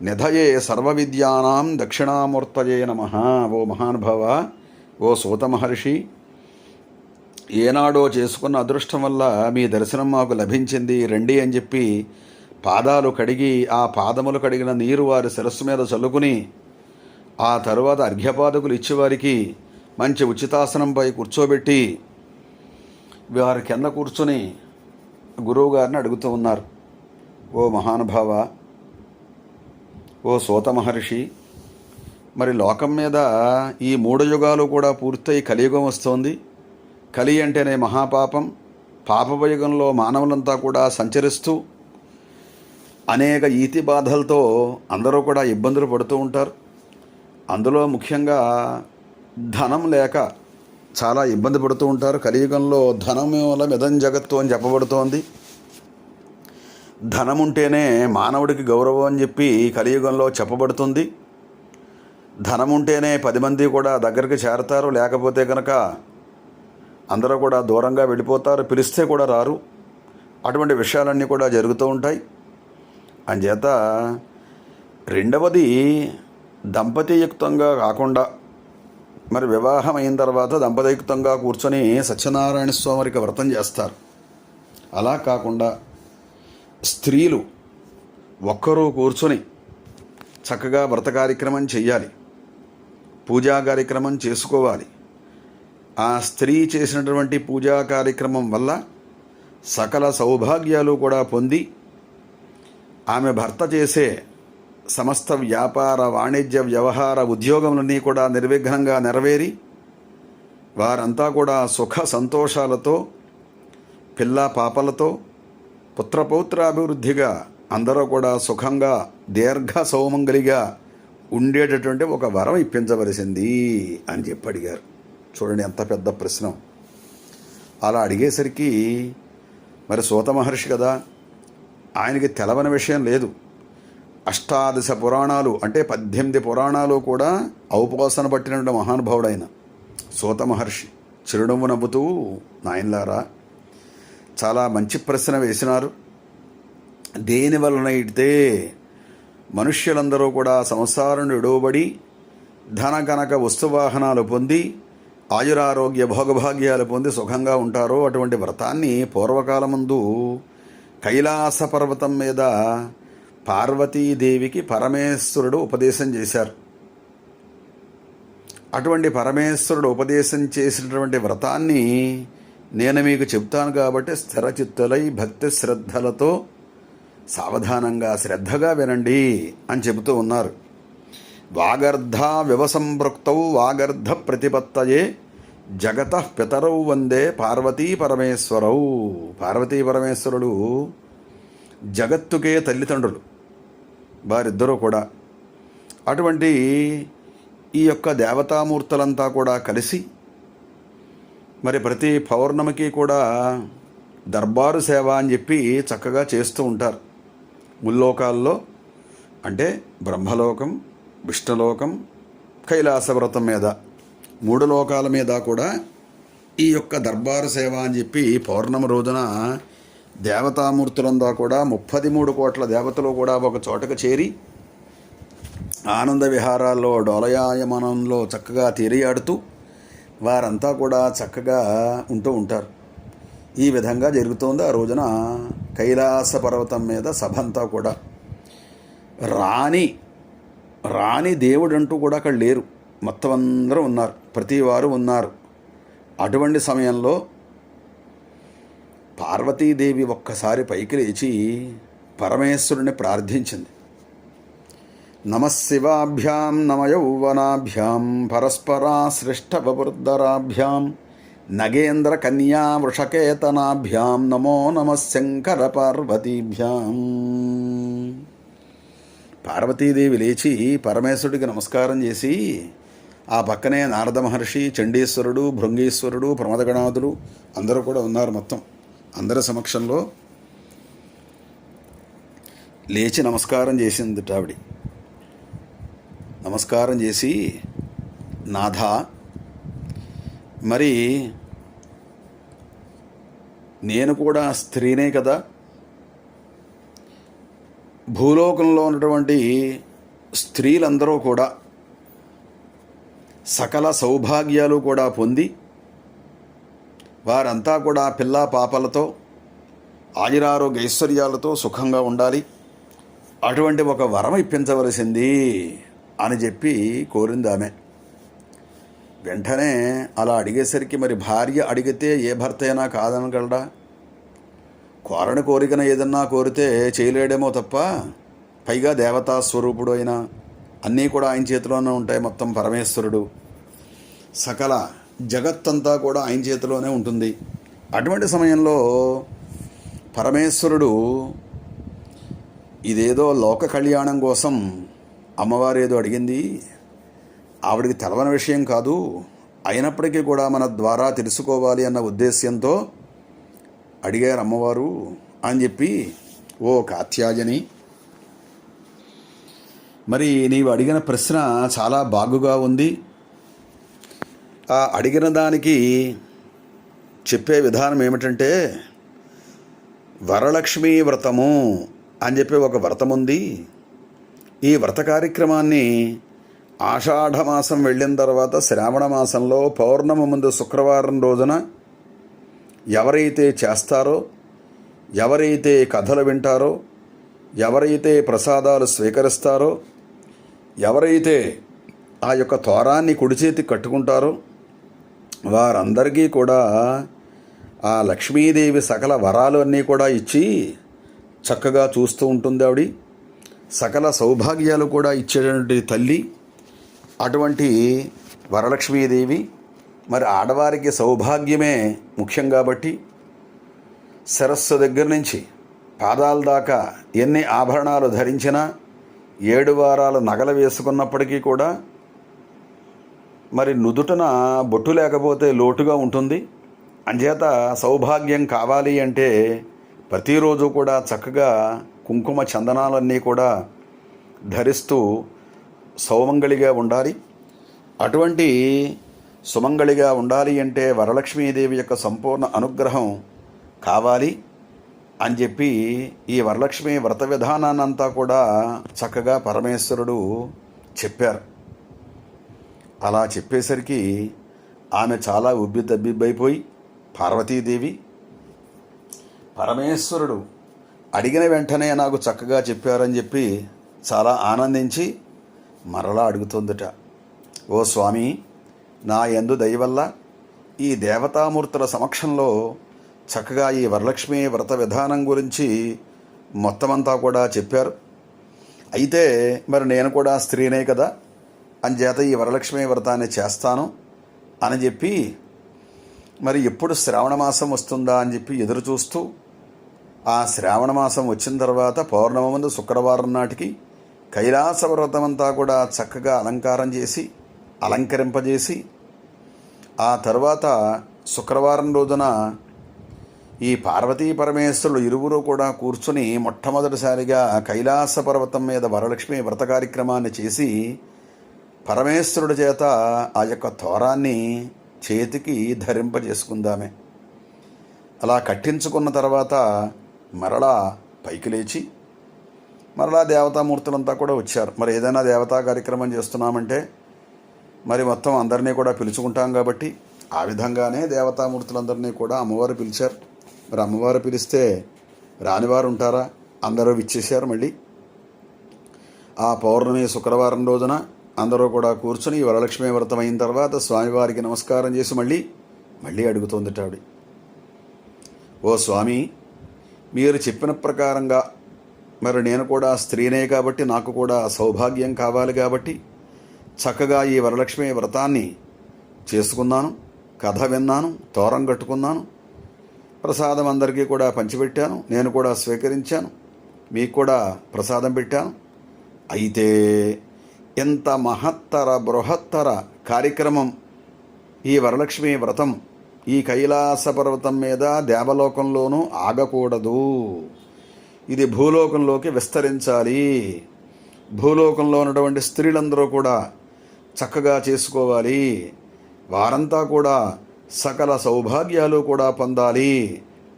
నిధయే సర్వవిద్యానాం దక్షిణామూర్తయే నమః. ఓ మహానుభావ, ఓ సూత మహర్షి, ఏనాడో చేసుకున్న అదృష్టం వల్ల మీ దర్శనం మాకు లభించింది, రండి అని చెప్పి పాదాలు కడిగి, ఆ పాదములు కడిగిన నీరు వారి శిరస్సు మీద చల్లుకుని, ఆ తరువాత అర్ఘ్యపాదకులు ఇచ్చేవారికి మంచి ఉచితాసనంపై కూర్చోబెట్టి వారి కింద కూర్చొని గురువుగారిని అడుగుతూ ఉన్నారు. ఓ మహానుభావ, ఓ సూత మహర్షి, మరి లోకం మీద ఈ 3 యుగాలు కూడా పూర్తయి కలియుగం వస్తోంది. కలి అంటేనే మహాపాపం. పాపయుగంలో మానవులంతా కూడా సంచరిస్తూ అనేక ఈతి బాధలతో అందరూ కూడా ఇబ్బందులు పడుతూ ఉంటారు. అందులో ముఖ్యంగా ధనం లేక చాలా ఇబ్బంది పడుతూ ఉంటారు. కలియుగంలో ధనమూలమిదం జగత్తు అని చెప్పబడుతోంది. ధనం ఉంటేనే మానవుడికి గౌరవం అని చెప్పి కలియుగంలో చెప్పబడుతుంది. ధనం ఉంటేనే 10 మంది కూడా దగ్గరికి చేరతారు, లేకపోతే కనుక అందరూ కూడా దూరంగా వెళ్ళిపోతారు, పిలిస్తే కూడా రారు. అటువంటి విషయాలన్నీ కూడా జరుగుతూ ఉంటాయి. అంచేత రెండవది, దంపతియుక్తంగా కాకుండా, మరి వివాహం అయిన తర్వాత దంపతియుక్తంగా కూర్చొని సత్యనారాయణ స్వామికి వ్రతం చేస్తారు. అలా కాకుండా స్త్రీలు ఒక్కరూ కూర్చొని చక్కగా వ్రత కార్యక్రమం చెయ్యాలి, పూజా కార్యక్రమం చేసుకోవాలి. ఆ స్త్రీ చేసినటువంటి పూజా కార్యక్రమం వల్ల సకల సౌభాగ్యాలు కూడా పొంది ఆమె భర్త చేసే సమస్త వ్యాపార వాణిజ్య వ్యవహార ఉద్యోగములన్నీ కూడా నిర్విఘ్నంగా నెరవేరి వారంతా కూడా సుఖ సంతోషాలతో పిల్ల పాపలతో పుత్రపౌత్రాభివృద్ధిగా అందరూ కూడా సుఖంగా దీర్ఘ సౌమంగలిగా ఉండేటటువంటి ఒక వరం ఇప్పించవలసింది అని చెప్పి అడిగారు. చూడండి ఎంత పెద్ద ప్రశ్న. అలా అడిగేసరికి మరి సూత మహర్షి కదా, ఆయనకి తెలవని విషయం లేదు. అష్టాదశ పురాణాలు అంటే 18 పురాణాలు కూడా ఔపోసన పట్టినటువంటి మహానుభావుడైన సూత మహర్షి చిరునవ్వు నవ్వుతూ, నాయనలారా చాలా మంచి ప్రశ్న వేసినారు. దేనివలన అయితే మనుష్యులందరూ కూడా సంసారం విడవబడి ధన కనక వస్తువాహనాలు పొంది ఆయురారోగ్య భోగభాగ్యాలు పొంది సుఖంగా ఉంటారో అటువంటి వ్రతాన్ని పూర్వకాలమందు కైలాస పర్వతం మీద పార్వతీదేవికి పరమేశ్వరుడు ఉపదేశం చేశారు. అటువంటి పరమేశ్వరుడు ఉపదేశం చేసినటువంటి వ్రతాన్ని నేను మీకు చెప్తాను కాబట్టి స్థిరచిత్తులై భక్తి శ్రద్ధలతో సావధానంగా శ్రద్ధగా వినండి అని చెబుతూ ఉన్నారు. వాగర్ధ వివసంపృక్తౌ వాగర్ధ ప్రతిపత్తయే జగత పితరౌ వందే పార్వతీ పరమేశ్వరౌ. పార్వతీ పరమేశ్వరుడు జగత్తుకే తల్లిదండ్రులు వారిద్దరూ కూడా. అటువంటి ఈ యొక్క దేవతామూర్తులంతా కూడా కలిసి మరి ప్రతి పౌర్ణమికి కూడా దర్బారు సేవ అని చెప్పి చక్కగా చేస్తూ ఉంటారు. ముల్లోకాల్లో అంటే బ్రహ్మలోకం, విష్ణులోకం, కైలాస వ్రతం మీద 3 లోకాల మీద కూడా ఈ యొక్క దర్బారు సేవ అని చెప్పి పౌర్ణమి రోజున దేవతామూర్తులంతా కూడా 33 కోట్ల దేవతలు కూడా ఒక చోటకు చేరి ఆనంద విహారాల్లో డోలయాయమనంలో చక్కగా తిరియాడుతూ వారంతా కూడా చక్కగా ఉంటూ ఉంటారు. ఈ విధంగా జరుగుతోంది. ఆ రోజున కైలాస పర్వతం మీద సభ అంతా కూడా రాణి దేవుడు అంటూ కూడా అక్కడ లేరు, మొత్తం అందరూ ఉన్నారు, ప్రతి వారు ఉన్నారు. అటువంటి సమయంలో పార్వతీదేవి ఒక్కసారి పైకి లేచి పరమేశ్వరుని ప్రార్థించింది. నమశివాభ్యాం నమ యౌవనాభ్యాం పరస్పరాశ్లిష్టవపుర్ధరాభ్యాం నగేంద్ర కన్యా వృషకేతనాభ్యాం నమో నమ శంకర పార్వతీభ్యాం. పార్వతీదేవి లేచి పరమేశ్వరుడికి నమస్కారం చేసి ఆ పక్కనే నారద మహర్షి, చండీశ్వరుడు, భృంగీశ్వరుడు, ప్రమదగణాదులు అందరూ కూడా ఉన్నారు. మొత్తం అందరి సమక్షంలో లేచి నమస్కారం చేసింది ఆవిడ. నమస్కారం చేసి, నాథ మరి నేను కూడా స్త్రీనే కదా, భూలోకంలో ఉన్నటువంటి స్త్రీలందరూ కూడా సకల సౌభాగ్యాలు కూడా పొంది వారంతా కూడా పిల్లా పాపలతో ఆయురారోగ్య ఐశ్వర్యాలతో సుఖంగా ఉండాలి, అటువంటి ఒక వరం ఇప్పించవలసింది అని చెప్పి కోరింది ఆమె. వెంటనే అలా అడిగేసరికి మరి భార్య అడిగితే ఏ భర్త అయినా కాదనగలడా? కోరని కోరికన ఏదన్నా కోరితే చేయలేడేమో తప్ప, పైగా దేవతా స్వరూపుడు అయినా అన్నీ కూడా ఆయన చేతిలోనే ఉంటాయి. మొత్తం పరమేశ్వరుడు, సకల జగత్తంతా కూడా ఆయన చేతిలోనే ఉంటుంది. అటువంటి సమయంలో పరమేశ్వరుడు ఇదేదో లోక కళ్యాణం కోసం అమ్మవారు ఏదో అడిగింది, ఆవిడికి తెలవని విషయం కాదు, అయినప్పటికీ కూడా మన ద్వారా తెలుసుకోవాలి అన్న ఉద్దేశ్యంతో అడిగారు అమ్మవారు అని చెప్పి, ఓ కాత్యాయని, మరి నీవు అడిగిన ప్రశ్న చాలా బాగుగా ఉంది. ఆ అడిగిన దానికి చెప్పే విధానం ఏమిటంటే, వరలక్ష్మీ వ్రతము అని చెప్పి ఒక వ్రతం ఉంది. ఈ వ్రత కార్యక్రమాన్ని ఆషాఢమాసం వెళ్ళిన తర్వాత శ్రావణ మాసంలో పౌర్ణమి ముందు శుక్రవారం రోజున ఎవరైతే చేస్తారో, ఎవరైతే కథలు వింటారో, ఎవరైతే ప్రసాదాలు స్వీకరిస్తారో, ఎవరైతే ఆ యొక్క తోరాన్ని కుడి చేతి కట్టుకుంటారో వారందరికీ కూడా ఆ లక్ష్మీదేవి సకల వరాలు అన్నీ కూడా ఇచ్చి చక్కగా చూస్తూ ఉంటుంది ఆవిడ. సకల సౌభాగ్యాలు కూడా ఇచ్చేటువంటి తల్లి అటువంటి వరలక్ష్మీదేవి. మరి ఆడవారికి సౌభాగ్యమే ముఖ్యం కాబట్టి శిరస్సు దగ్గర నుంచి పాదాల దాకా ఎన్ని ఆభరణాలు ధరించినా 7 వారాలు నగలు వేసుకున్నప్పటికీ కూడా మరి నుదుటన బొట్టు లేకపోతే లోటుగా ఉంటుంది. అంచేత సౌభాగ్యం కావాలి అంటే ప్రతిరోజు కూడా చక్కగా కుంకుమ చందనాలన్నీ కూడా ధరిస్తూ సౌమంగళిగా ఉండాలి. అటువంటి సుమంగళిగా ఉండాలి అంటే వరలక్ష్మీదేవి యొక్క సంపూర్ణ అనుగ్రహం కావాలి అని చెప్పి ఈ వరలక్ష్మి వ్రత విధానాన్నంతా కూడా చక్కగా పరమేశ్వరుడు చెప్పారు. అలా చెప్పేసరికి ఆమె చాలా ఉబ్బితబ్బిబ్బైపోయి పార్వతీదేవి పరమేశ్వరుడు అడిగిన వెంటనే నాకు చక్కగా చెప్పారని చెప్పి చాలా ఆనందించి మరలా అడుగుతుందట, ఓ స్వామి, నా యందు దయ వల్ల ఈ దేవతామూర్తుల సమక్షంలో చక్కగా ఈ వరలక్ష్మి వ్రత విధానం గురించి మొత్తమంతా కూడా చెప్పారు. అయితే మరి నేను కూడా స్త్రీనే కదా, అంచేత ఈ వరలక్ష్మి వ్రతాన్ని చేస్తాను అని చెప్పి మరి ఎప్పుడు శ్రావణ మాసం వస్తుందా అని చెప్పి ఎదురు చూస్తూ ఆ శ్రావణ మాసం వచ్చిన తర్వాత పౌర్ణమి ముందు శుక్రవారం నాటికి కైలాస వ్రతమంతా కూడా చక్కగా అలంకారం చేసి అలంకరింపజేసి ఆ తర్వాత శుక్రవారం రోజున ఈ పార్వతీ పరమేశ్వరులు ఇరువురు కూడా కూర్చుని మొట్టమొదటిసారిగా కైలాస పర్వతం మీద వరలక్ష్మి వ్రత కార్యక్రమాన్ని చేసి పరమేశ్వరుడి చేత ఆ యొక్క తోరాన్ని చేతికి ధరింపజేసుకుందామే. అలా కట్టించుకున్న తర్వాత మరలా పైకి లేచి మరలా దేవతామూర్తులంతా కూడా వచ్చారు. మరి ఏదైనా దేవతా కార్యక్రమం చేస్తున్నామంటే మరి మొత్తం అందరినీ కూడా పిలుచుకుంటాం కాబట్టి ఆ విధంగానే దేవతామూర్తులందరినీ కూడా అమ్మవారు పిలిచారు. మరి అమ్మవారు పిలిస్తే రానివారు ఉంటారా? అందరూ విచ్చేశారు. మళ్ళీ ఆ పౌర్ణమి శుక్రవారం రోజున అందరూ కూడా కూర్చుని వరలక్ష్మి వ్రతం అయిన తర్వాత స్వామివారికి నమస్కారం చేసి మళ్ళీ అడుగుతోందట ఆవిడ, ఓ స్వామి, మీరు చెప్పిన ప్రకారంగా మరి నేను కూడా స్త్రీనే కాబట్టి నాకు కూడా సౌభాగ్యం కావాలి కాబట్టి చక్కగా ఈ వరలక్ష్మి వ్రతాన్ని చేసుకున్నాను, కథ విన్నాను, తోరం కట్టుకున్నాను, ప్రసాదం అందరికీ కూడా పంచిపెట్టాను, నేను కూడా స్వీకరించాను, మీకు కూడా ప్రసాదం పెట్టాను. అయితే ఎంత మహత్తర బృహత్తర కార్యక్రమం ఈ వరలక్ష్మి వ్రతం ఈ కైలాస పర్వతం మీద దేవలోకంలోనూ ఆగకూడదు. ఇది భూలోకంలోకి విస్తరించాలి. భూలోకంలో ఉన్నటువంటి స్త్రీలందరూ కూడా చక్కగా చేసుకోవాలి. వారంతా కూడా సకల సౌభాగ్యాలు కూడా పొందాలి.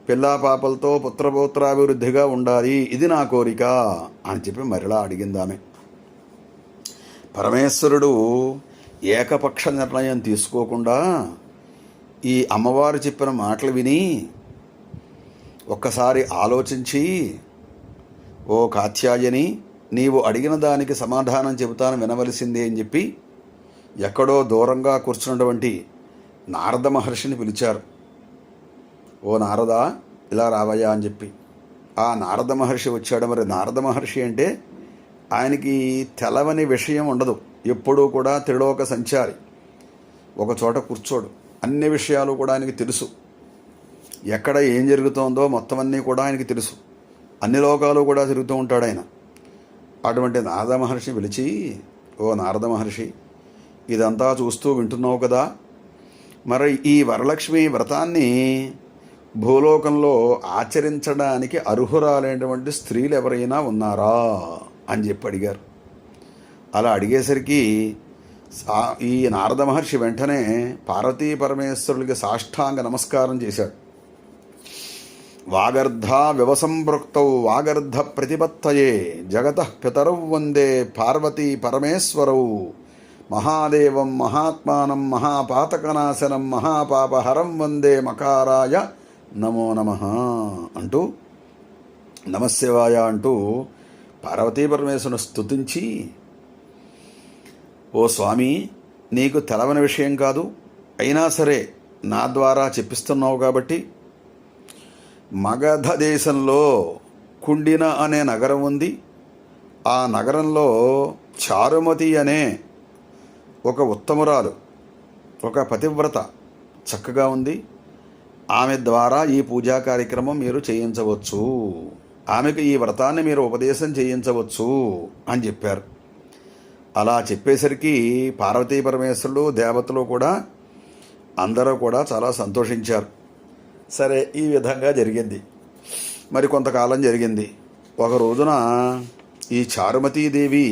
పిల్లాపాపలతో పుత్రపౌత్రాభివృద్ధిగా ఉండాలి. ఇది నా కోరిక అని చెప్పి మరలా అడిగిందామె. పరమేశ్వరుడు ఏకపక్ష నిర్ణయం తీసుకోకుండా ఈ అమ్మవారు చెప్పిన మాటలు విని ఒక్కసారి ఆలోచించి, ఓ కాత్యాయని, నీవు అడిగిన దానికి సమాధానం చెబుతాను వినవలసిందే అని చెప్పి ఎక్కడో దూరంగా కూర్చున్నటువంటి నారద మహర్షిని పిలిచారు. ఓ నారదా, ఇలా రావయ్యా అని చెప్పి ఆ నారద మహర్షి వచ్చాడు. మరి నారద మహర్షి అంటే ఆయనకి తెలవని విషయం ఉండదు. ఎప్పుడూ కూడా త్రిలోక సంచారి, ఒక చోట కూర్చోడు. అన్ని విషయాలు కూడా ఆయనకి తెలుసు. ఎక్కడ ఏం జరుగుతోందో మొత్తం అన్నీ కూడా ఆయనకి తెలుసు. అన్ని లోకాలు కూడా తిరుగుతూ ఉంటాడు ఆయన. అటువంటి నారద మహర్షిని పిలిచి, ఓ నారద మహర్షి, ఇదంతా చూస్తూ వింటున్నావు కదా, మరి ఈ వరలక్ష్మి వ్రతాన్ని భూలోకంలో ఆచరించడానికి అర్హురాలైనటువంటి స్త్రీలు ఎవరైనా ఉన్నారా అని చెప్పి అడిగారు. అలా అడిగేసరికి ఈ నారద మహర్షి వెంటనే పార్వతీ పరమేశ్వరులకి సాష్టాంగ నమస్కారం చేశాడు. వాగర్ధ వ్యవసంపృక్తౌ వాగర్ధ ప్రతిపత్తయే జగతః పితరౌ వందే పార్వతీ పరమేశ్వరౌ మహాదేవం మహాత్మానం మహాపాతకనాశనం మహాపాపహరం వందే మకారాయ నమో నమః అంటూ నమశివాయ అంటూ పార్వతీ పరమేశ్వరుని స్తుతించి, ఓ స్వామి, నీకు తెలవని విషయం కాదు, అయినా సరే నా ద్వారా చెప్పిస్తున్నావు కాబట్టి మగధ దేశంలో కుండిన అనే నగరం ఉంది. ఆ నగరంలో చారుమతి అనే ఒక ఉత్తమురాలు, ఒక పతివ్రత చక్కగా ఉంది. ఆమె ద్వారా ఈ పూజా కార్యక్రమం మీరు చేయించవచ్చు, ఆమెకు ఈ వ్రతాన్ని మీరు ఉపదేశం చేయించవచ్చు అని చెప్పారు. అలా చెప్పేసరికి పార్వతీ పరమేశ్వరుడు, దేవతలు కూడా అందరూ కూడా చాలా సంతోషించారు. సరే, ఈ విధంగా జరిగింది. మరి కొంతకాలం జరిగింది. ఒక రోజున ఈ చారుమతీదేవి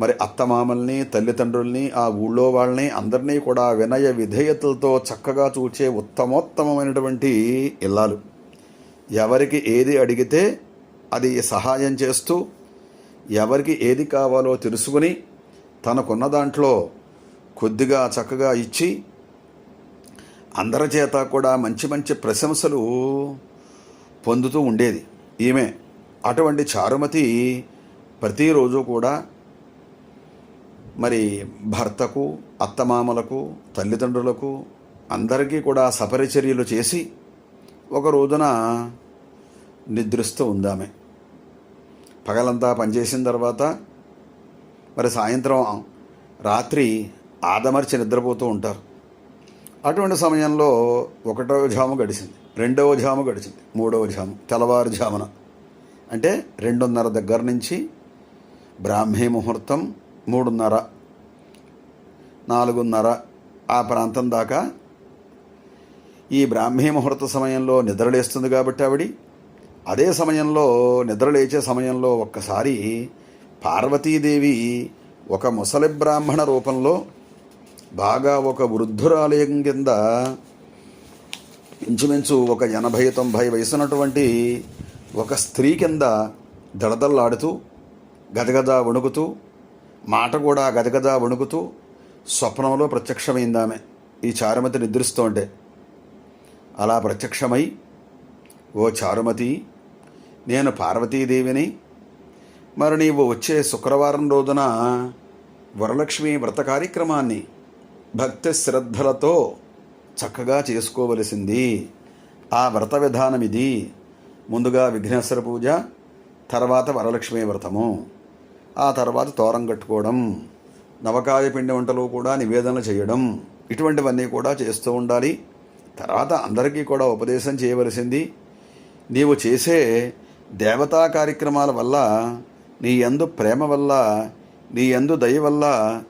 మరి అత్తమామల్ని, తల్లిదండ్రుల్ని, ఆ ఊళ్ళో వాళ్ళని అందరినీ కూడా వినయ విధేయతలతో చక్కగా చూచే ఉత్తమోత్తమైనటువంటి ఇల్లాలు. ఎవరికి ఏది అడిగితే అది సహాయం చేస్తూ, ఎవరికి ఏది కావాలో తెలుసుకుని తనకున్న దాంట్లో కొద్దిగా చక్కగా ఇచ్చి అందరి చేత కూడా మంచి మంచి ప్రశంసలు పొందుతూ ఉండేది ఈమె. అటువంటి చారుమతి ప్రతిరోజు కూడా మరి భర్తకు, అత్తమామలకు, తల్లిదండ్రులకు అందరికీ కూడా సపరిచర్యలు చేసి ఒక రోజున నిద్రిస్తూ ఉందామె. పగలంతా పనిచేసిన తర్వాత మరి సాయంత్రం రాత్రి ఆదమర్చి నిద్రపోతూ ఉంటారు. అటువంటి సమయంలో 1వ జాము గడిచింది, 2వ జాము గడిచింది, 3వ జాము, తెల్లవారుజామున అంటే 2:30 దగ్గర నుంచి బ్రాహ్మీ ముహూర్తం 3:30, 4:30 ఆ ప్రాంతం దాకా ఈ బ్రాహ్మీ ముహూర్త సమయంలో నిద్రలేస్తుంది. కాబట్టి అదే సమయంలో నిద్రలేచే సమయంలో ఒక్కసారి పార్వతీదేవి ఒక ముసలి బ్రాహ్మణ రూపంలో బాగా ఒక వృద్ధురాలయం కింద ఇంచుమించు ఒక 80-90 వయసున్నటువంటి ఒక స్త్రీ కింద దడదల్లాడుతూ, గదగద వణుకుతూ, మాట కూడా గదగద వణుకుతూ స్వప్నంలో ప్రత్యక్షమైందామె ఈ చారుమతి నిద్రిస్తుంటే. అలా ప్రత్యక్షమై, ఓ చారుమతి, నేను పార్వతీదేవిని. మరి నీవు వచ్చే శుక్రవారం రోజున వరలక్ష్మి వ్రత కార్యక్రమాన్ని భక్తి శ్రద్ధలతో చక్కగా చేసుకోవలసింది. ఆ వ్రత విధానం ఇది. ముందుగా విఘ్నేశ్వర పూజ, తర్వాత వరలక్ష్మి వ్రతము, ఆ తర్వాత తోరం కట్టుకోవడం, నవకాయ పిండి వంటలు కూడా నివేదనలు చేయడం, ఇటువంటివన్నీ కూడా చేస్తూ ఉండాలి. తర్వాత అందరికీ కూడా ఉపదేశం చేయవలసింది. నీవు చేసే దేవతా కార్యక్రమాల వల్ల, నీ యందు ప్రేమ వల్ల, నీ యందు దయ వల్ల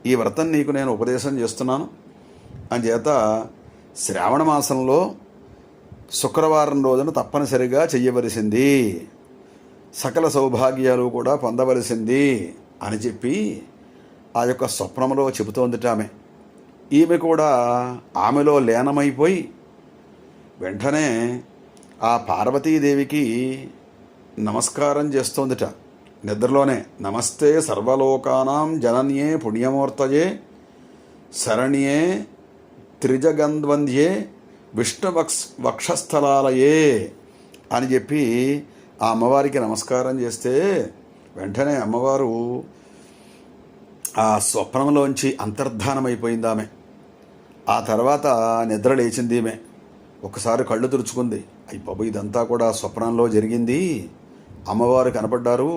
ఈ వ్రతం నీకు నేను ఉపదేశం చేస్తున్నాను. అంచేత శ్రావణ మాసంలో శుక్రవారం రోజున తప్పనిసరిగా చెయ్యవలసింది, సకల సౌభాగ్యాలు కూడా పొందవలసింది అని చెప్పి ఆ యొక్క స్వప్నంలో చెబుతోందిట ఆమె. ఈమె కూడా ఆమెలో లీనమైపోయి వెంటనే ఆ పార్వతీదేవికి నమస్కారం చేస్తోందిట నిద్రలోనే. నమస్తే సర్వలోకానాం జనన్యే పుణ్యమూర్తయే శరణ్యే త్రిజగంద్వంద్యే విష్ణు వక్షస్థలాలయే అని చెప్పి ఆ అమ్మవారికి నమస్కారం చేస్తే వెంటనే అమ్మవారు ఆ స్వప్నంలోంచి అంతర్ధానమైపోయింది ఆమె. ఆ తర్వాత నిద్ర లేచింది ఈమె. ఒకసారి కళ్ళు తుడుచుకుంది. అయ్య బాబు, ఇదంతా కూడా స్వప్నంలో జరిగింది, అమ్మవారు కనపడ్డారు,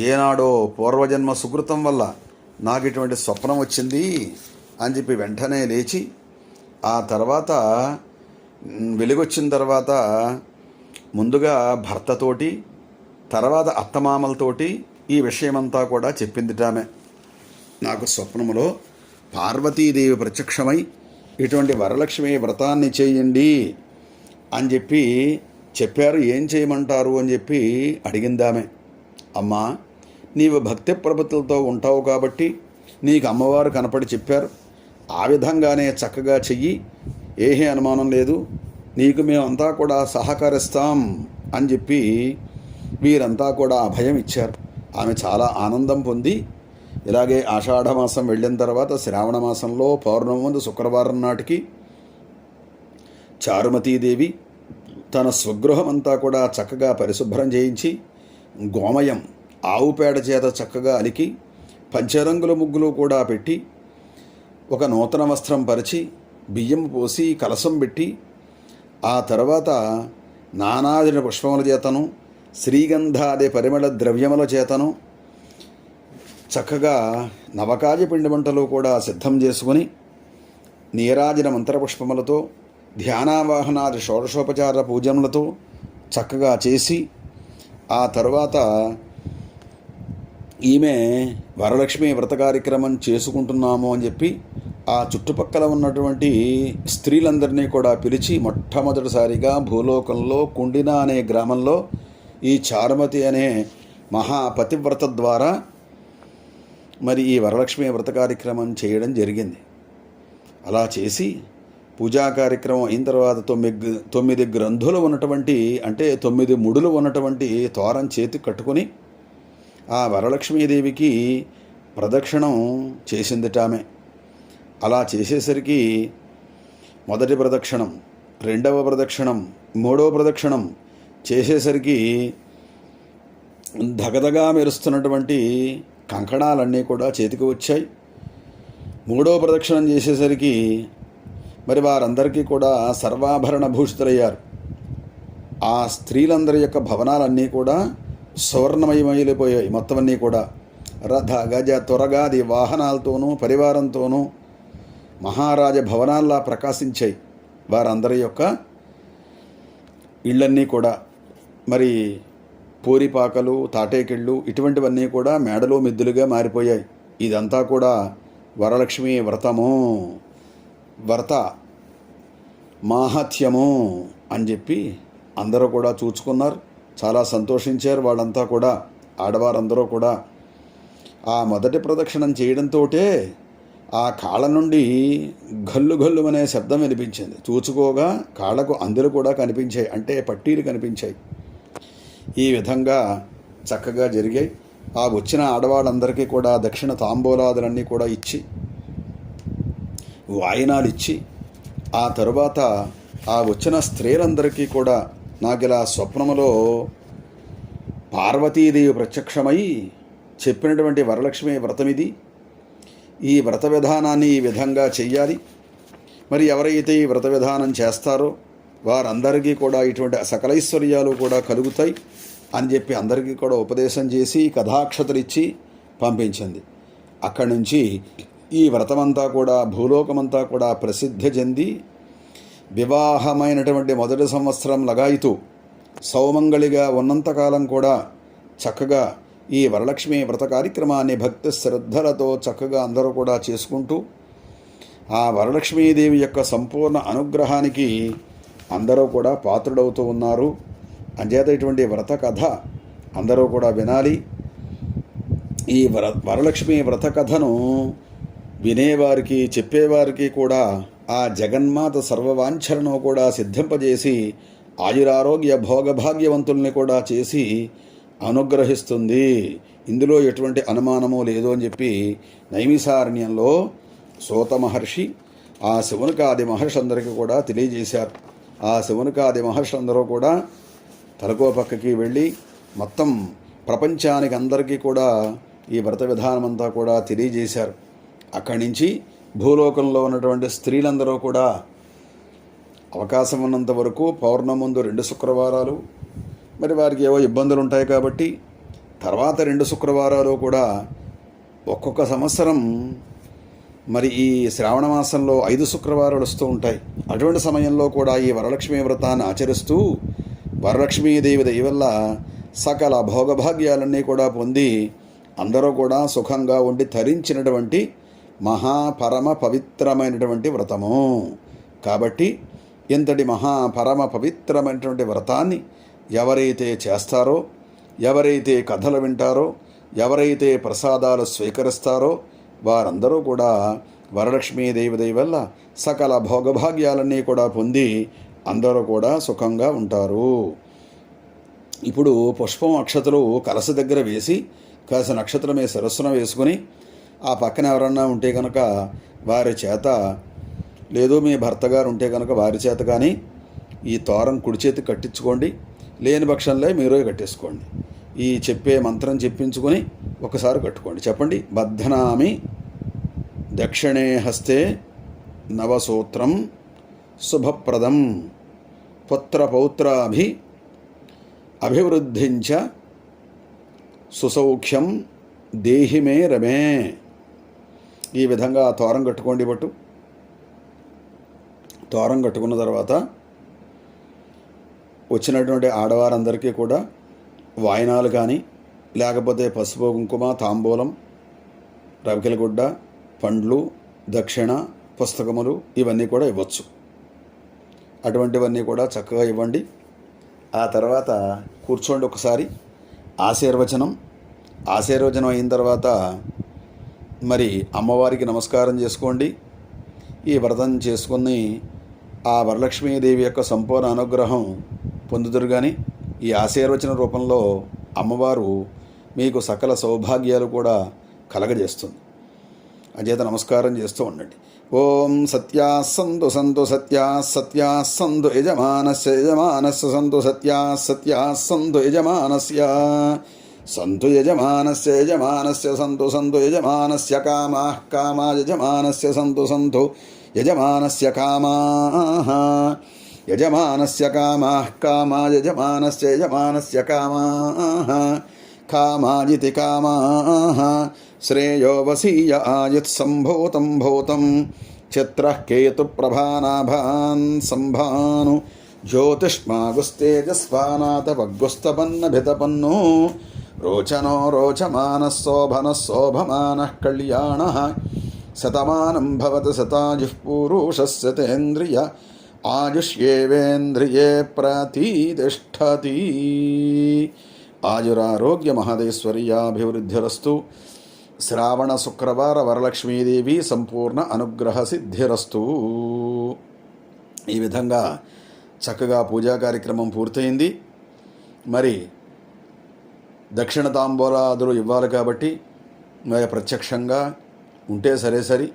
ఏనాడో పూర్వజన్మ సుకృతం వల్ల నాకు ఇటువంటి స్వప్నం వచ్చింది అని చెప్పి వెంటనే లేచి ఆ తర్వాత వెలుగొచ్చిన తర్వాత ముందుగా భర్తతోటి, తర్వాత అత్తమామలతోటి ఈ విషయమంతా కూడా చెప్పిందిటామె. నాకు స్వప్నంలో పార్వతీదేవి ప్రత్యక్షమై ఇటువంటి వరలక్ష్మి వ్రతాన్ని చేయండి అని చెప్పి చెప్పారు. ఏం చేయమంటారు అని చెప్పి అడిగిందామె. అమ్మా, నీవు భక్తి ప్రపత్తులతో ఉంటావు కాబట్టి నీకు అమ్మవారు కనపడి చెప్పారు, ఆ విధంగానే చక్కగా చెయ్యి, ఏమీ అనుమానం లేదు, నీకు మేమంతా కూడా సహకరిస్తాం అని చెప్పి వీరంతా కూడా అభయం ఇచ్చారు. ఆమె చాలా ఆనందం పొంది ఇలాగే ఆషాఢమాసం వెళ్ళిన తర్వాత శ్రావణ మాసంలో పౌర్ణమి ముందు శుక్రవారం నాటికి చారుమతీదేవి తన స్వగృహం అంతా కూడా చక్కగా పరిశుభ్రం చేయించి, గోమయం ఆవు పేడ చేత చక్కగా అలికి, పంచరంగుల ముగ్గులు కూడా పెట్టి, ఒక నూతన వస్త్రం పరిచి, బియ్యం పోసి కలసం పెట్టి, ఆ తర్వాత నానాదిన పుష్పముల చేతను శ్రీగంధాది పరిమళ ద్రవ్యముల చేతను చక్కగా నవకాజ పిండి వంటలు కూడా సిద్ధం చేసుకుని నీరాజన మంత్రపుష్పములతో ధ్యానావాహనాది షోడశోపచార పూజములతో చక్కగా చేసి ఆ తరువాత ఈమె వరలక్ష్మి వ్రత కార్యక్రమం చేసుకుంటున్నాము అని చెప్పి ఆ చుట్టుపక్కల ఉన్నటువంటి స్త్రీలందరినీ కూడా పిలిచి మొట్టమొదటిసారిగా భూలోకంలో కుండిన అనే గ్రామంలో ఈ చారుమతి అనే మహాపతివ్రత ద్వారా మరి ఈ వరలక్ష్మి వ్రత కార్యక్రమం చేయడం జరిగింది. అలా చేసి పూజా కార్యక్రమం అయిన తర్వాత 9 గ్రంథులు ఉన్నటువంటి, అంటే 9 ముడులు ఉన్నటువంటి తోరం చేతి కట్టుకుని ఆ వరలక్ష్మీదేవికి ప్రదక్షిణం చేసిందిటామె. అలా చేసేసరికి మొదటి ప్రదక్షిణం, రెండవ ప్రదక్షిణం, మూడవ ప్రదక్షిణం చేసేసరికి దగదగా మెరుస్తున్నటువంటి కంకణాలన్నీ కూడా చేతికి వచ్చాయి. మూడవ ప్రదక్షిణం చేసేసరికి మరి వారందరికీ కూడా సర్వాభరణ భూషితులయ్యారు. ఆ స్త్రీలందరి యొక్క భవనాలన్నీ కూడా సువర్ణమయమైపోయాయి. మొత్తం అన్నీ కూడా రథ గజ త్వరగాది వాహనాలతోనూ పరివారంతోనూ మహారాజ భవనాల్లా ప్రకాశించాయి. వారందరి యొక్క ఇళ్ళన్నీ కూడా మరి పూరిపాకలు, తాటేకిళ్ళు ఇటువంటివన్నీ కూడా మేడలు మిద్దులుగా మారిపోయాయి. ఇదంతా కూడా వరలక్ష్మి వ్రతము, వ్రత మాహత్యము అని చెప్పి అందరూ కూడా చూచుకున్నారు. చాలా సంతోషించారు వాళ్ళంతా కూడా, ఆడవారందరూ కూడా. ఆ మొదటి ప్రదక్షిణం చేయడంతో ఆ కాళ్ళ నుండి గల్లు గల్లు అనే శబ్దం వినిపించింది. చూచుకోగా కాళ్ళకు అందులు కూడా కనిపించాయి, అంటే పట్టీలు కనిపించాయి. ఈ విధంగా చక్కగా జరిగాయి. ఆ వచ్చిన ఆడవాళ్ళందరికీ కూడా దక్షిణ తాంబూలాదులన్నీ కూడా ఇచ్చి, వాయినాలు ఇచ్చి, ఆ తరువాత ఆ వచ్చిన స్త్రీలందరికీ కూడా నాకు ఇలా స్వప్నములో పార్వతీదేవి ప్రత్యక్షమై చెప్పినటువంటి వరలక్ష్మి వ్రతం ఇది. ఈ వ్రత విధానాన్ని ఈ విధంగా చెయ్యాలి. మరి ఎవరైతే ఈ వ్రత విధానం చేస్తారో వారందరికీ కూడా ఇటువంటి సకలైశ్వర్యాలు కూడా కలుగుతాయి అని చెప్పి అందరికీ కూడా ఉపదేశం చేసి కథాక్షతలు ఇచ్చి పంపించింది. అక్కడి నుంచి ఈ వ్రతమంతా కూడా భూలోకమంతా కూడా ప్రసిద్ధి చెంది వివాహమైనటువంటి మొదటి సంవత్సరం లగాయితూ సౌమంగళిగా ఉన్నంతకాలం కూడా చక్కగా ఈ వరలక్ష్మి వ్రత కార్యక్రమాన్ని భక్తి శ్రద్ధలతో చక్కగా అందరూ కూడా చేసుకుంటూ ఆ వరలక్ష్మీదేవి యొక్క సంపూర్ణ అనుగ్రహానికి అందరూ కూడా పాత్రుడవుతూ ఉన్నారు. అంచేత ఇటువంటి వ్రత కథ అందరూ కూడా వినాలి. ఈ వరలక్ష్మి వ్రత కథను వినేవారికి, చెప్పేవారికి కూడా ఆ జగన్మాత సర్వవాంఛలను కూడా సిద్ధింపజేసి ఆయురారోగ్య భోగభాగ్యవంతుల్ని కూడా చేసి అనుగ్రహిస్తుంది. ఇందులో ఎటువంటి అనుమానము లేదు అని చెప్పి నైమిసారణ్యంలో సూత మహర్షి ఆ శివునికాది మహర్షులందరికీ కూడా తెలియజేశారు. ఆ శివునికాది మహర్షులందరూ కూడా తలకో పక్కకి వెళ్ళి మొత్తం ప్రపంచానికి అందరికీ కూడా ఈ వ్రత విధానమంతా కూడా తెలియజేశారు. అక్కడి నుంచి భూలోకంలో ఉన్నటువంటి స్త్రీలందరూ కూడా అవకాశం ఉన్నంత వరకు పౌర్ణమి ముందు 2 శుక్రవారాలు, మరి వారికి ఏవో ఇబ్బందులు ఉంటాయి కాబట్టి తర్వాత 2 శుక్రవారాలు కూడా ఒక్కొక్క సంవత్సరం మరి ఈ శ్రావణ మాసంలో 5 శుక్రవారాలు వస్తూ ఉంటాయి. అటువంటి సమయంలో కూడా ఈ వరలక్ష్మీ వ్రతాన్ని ఆచరిస్తూ వరలక్ష్మీదేవి దయ వల్ల సకల భోగభాగ్యాలన్నీ కూడా పొంది అందరూ కూడా సుఖంగా ఉండి తరించినటువంటి మహాపరమ పవిత్రమైనటువంటి వ్రతము. కాబట్టి ఇంతటి మహాపరమ పవిత్రమైనటువంటి వ్రతాన్ని ఎవరైతే చేస్తారో, ఎవరైతే కథలు వింటారో, ఎవరైతే ప్రసాదాలు స్వీకరిస్తారో వారందరూ కూడా వరలక్ష్మీదేవి దయ వల్ల సకల భోగభాగ్యాలన్నీ కూడా పొంది అందరూ కూడా సుఖంగా ఉంటారు. ఇప్పుడు పుష్పం అక్షతలు కలస దగ్గర వేసి కాసిన నక్షత్రమే శిరస్సున వేసుకుని ఆ పక్కన ఎవరన్నా ఉంటే కనుక వారి చేత, లేదు మీ భర్త గారు ఉంటే కనుక వారి చేత కానీ ఈ తోరం కుడి చేతి కట్టించుకోండి, లేని పక్షంలో మీరే కట్టేసుకోండి. ఈ చెప్పే మంత్రం చెప్పించుకొని ఒకసారి కట్టుకోండి. చెప్పండి: బద్ధనామి దక్షిణే హస్తే నవసూత్రం శుభప్రదం పుత్రపౌత్రాభి అభివృద్ధించ సుసౌఖ్యం దేహి మే రమే. ఈ విధంగా తోరం కట్టుకోండి. బట్టు తోరం కట్టుకున్న తర్వాత వచ్చినటువంటి ఆడవారందరికీ కూడా వాయినాలు కానీ, లేకపోతే పసుపు కుంకుమ, తాంబూలం, రవికెల గుడ్డ, పండ్లు, దక్షిణ, పుస్తకములు ఇవన్నీ కూడా ఇవ్వచ్చు. అటువంటివన్నీ కూడా చక్కగా ఇవ్వండి. ఆ తర్వాత కూర్చోండి. ఒకసారి ఆశీర్వచనం అయిన తర్వాత మరి అమ్మవారికి నమస్కారం చేసుకోండి. ఈ వ్రతం చేసుకుని ఆ వరలక్ష్మీదేవి యొక్క సంపూర్ణ అనుగ్రహం పొందుదురు. కానీ ఈ ఆశీర్వచన రూపంలో అమ్మవారు మీకు సకల సౌభాగ్యాలు కూడా కలగజేస్తుంది. అంచేత నమస్కారం చేస్తూ ఉండండి. ఓం సత్యా సంతు సంతు సత్యా సత్యా సంతు యజమానస్య సంతు సత్యా సత్యా సంతు యజమానస్య సంతు సంతు యజమానస్య కామా యజమానస్య సంతు యజమానస్య కామా యజమానస్య కామాజితి కామాః శ్రేయో వసీయ ఆయుత్సంభూతం భూతం చిత్రః కేతుప్రభానాభాన్ సంభాను జ్యోతిష్మాగుస్తేజస్వానాథవగ్గుస్తపన్నభితపన్నో రోచనో రోచమానః కళ్యాణః శతమానం భవతి శతాయుః పురుషస్య తేంద్రియ ఆయుష్యేవేంద్రియే ప్రతిష్టతి. ఆయురారోగ్య మహదేశ్వర్యాభివృద్ధిరస్తు. శ్రావణ శుక్రవార వరలక్ష్మీదేవి సంపూర్ణ అనుగ్రహ సిద్ధిరస్తు. ఈ విధంగా చక్కగా పూజా కార్యక్రమం పూర్తయింది. మరి దక్షిణ తాంబూలాదులు ఇవ్వాలి కాబట్టి మరి ప్రత్యక్షంగా ఉంటే సరే,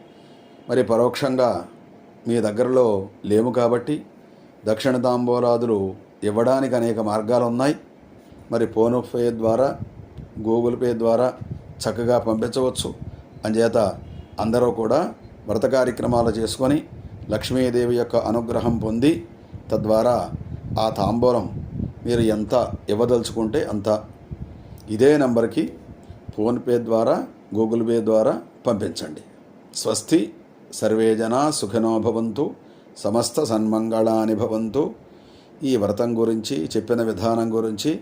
మరి పరోక్షంగా మీ దగ్గరలో లేము కాబట్టి దక్షిణ తాంబూలాదులు ఇవ్వడానికి అనేక మార్గాలు ఉన్నాయి. మరి ఫోన్పే ద్వారా, గూగుల్ పే ద్వారా చక్కగా పంపించవచ్చు. అంచేత అందరూ కూడా వ్రత కార్యక్రమాలు చేసుకొని లక్ష్మీదేవి యొక్క అనుగ్రహం పొంది తద్వారా ఆ తాంబూలం మీరు ఎంత ఇవ్వదలుచుకుంటే అంత ఇదే నంబర్కి ఫోన్పే ద్వారా, గూగుల్ పే ద్వారా పంపించండి. స్వస్తి. సర్వే జనా సుఖినో భవంతు. సమస్త సన్మంగళాని భవంతు. ఈ వ్రతం గురించి చెప్పిన విధానం గురించి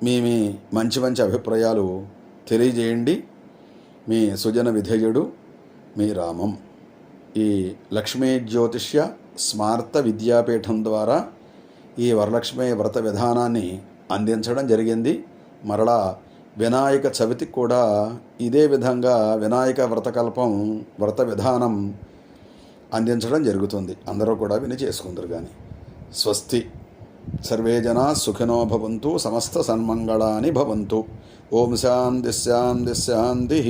మీ మంచి అభిప్రాయాలు తెలియజేయండి. మీ సుజన విధేయుడు మీ రామం. ఈ లక్ష్మీ జ్యోతిష్య స్మార్త విద్యాపీఠం ద్వారా ఈ వరలక్ష్మి వ్రత విధానాన్ని అందించడం జరిగింది. మరలా వినాయక చవితికి కూడా ఇదే విధంగా వినాయక వ్రతకల్పం వ్రత విధానం అందించడం జరుగుతుంది. అందరూ కూడా విని చేసుకుందరు. కానీ స్వస్తి. సర్వే జనా సుఖినో భవంతు. సమస్త సన్మంగళాని భవంతు. ఓం శాంతి శాంతి శాంతి.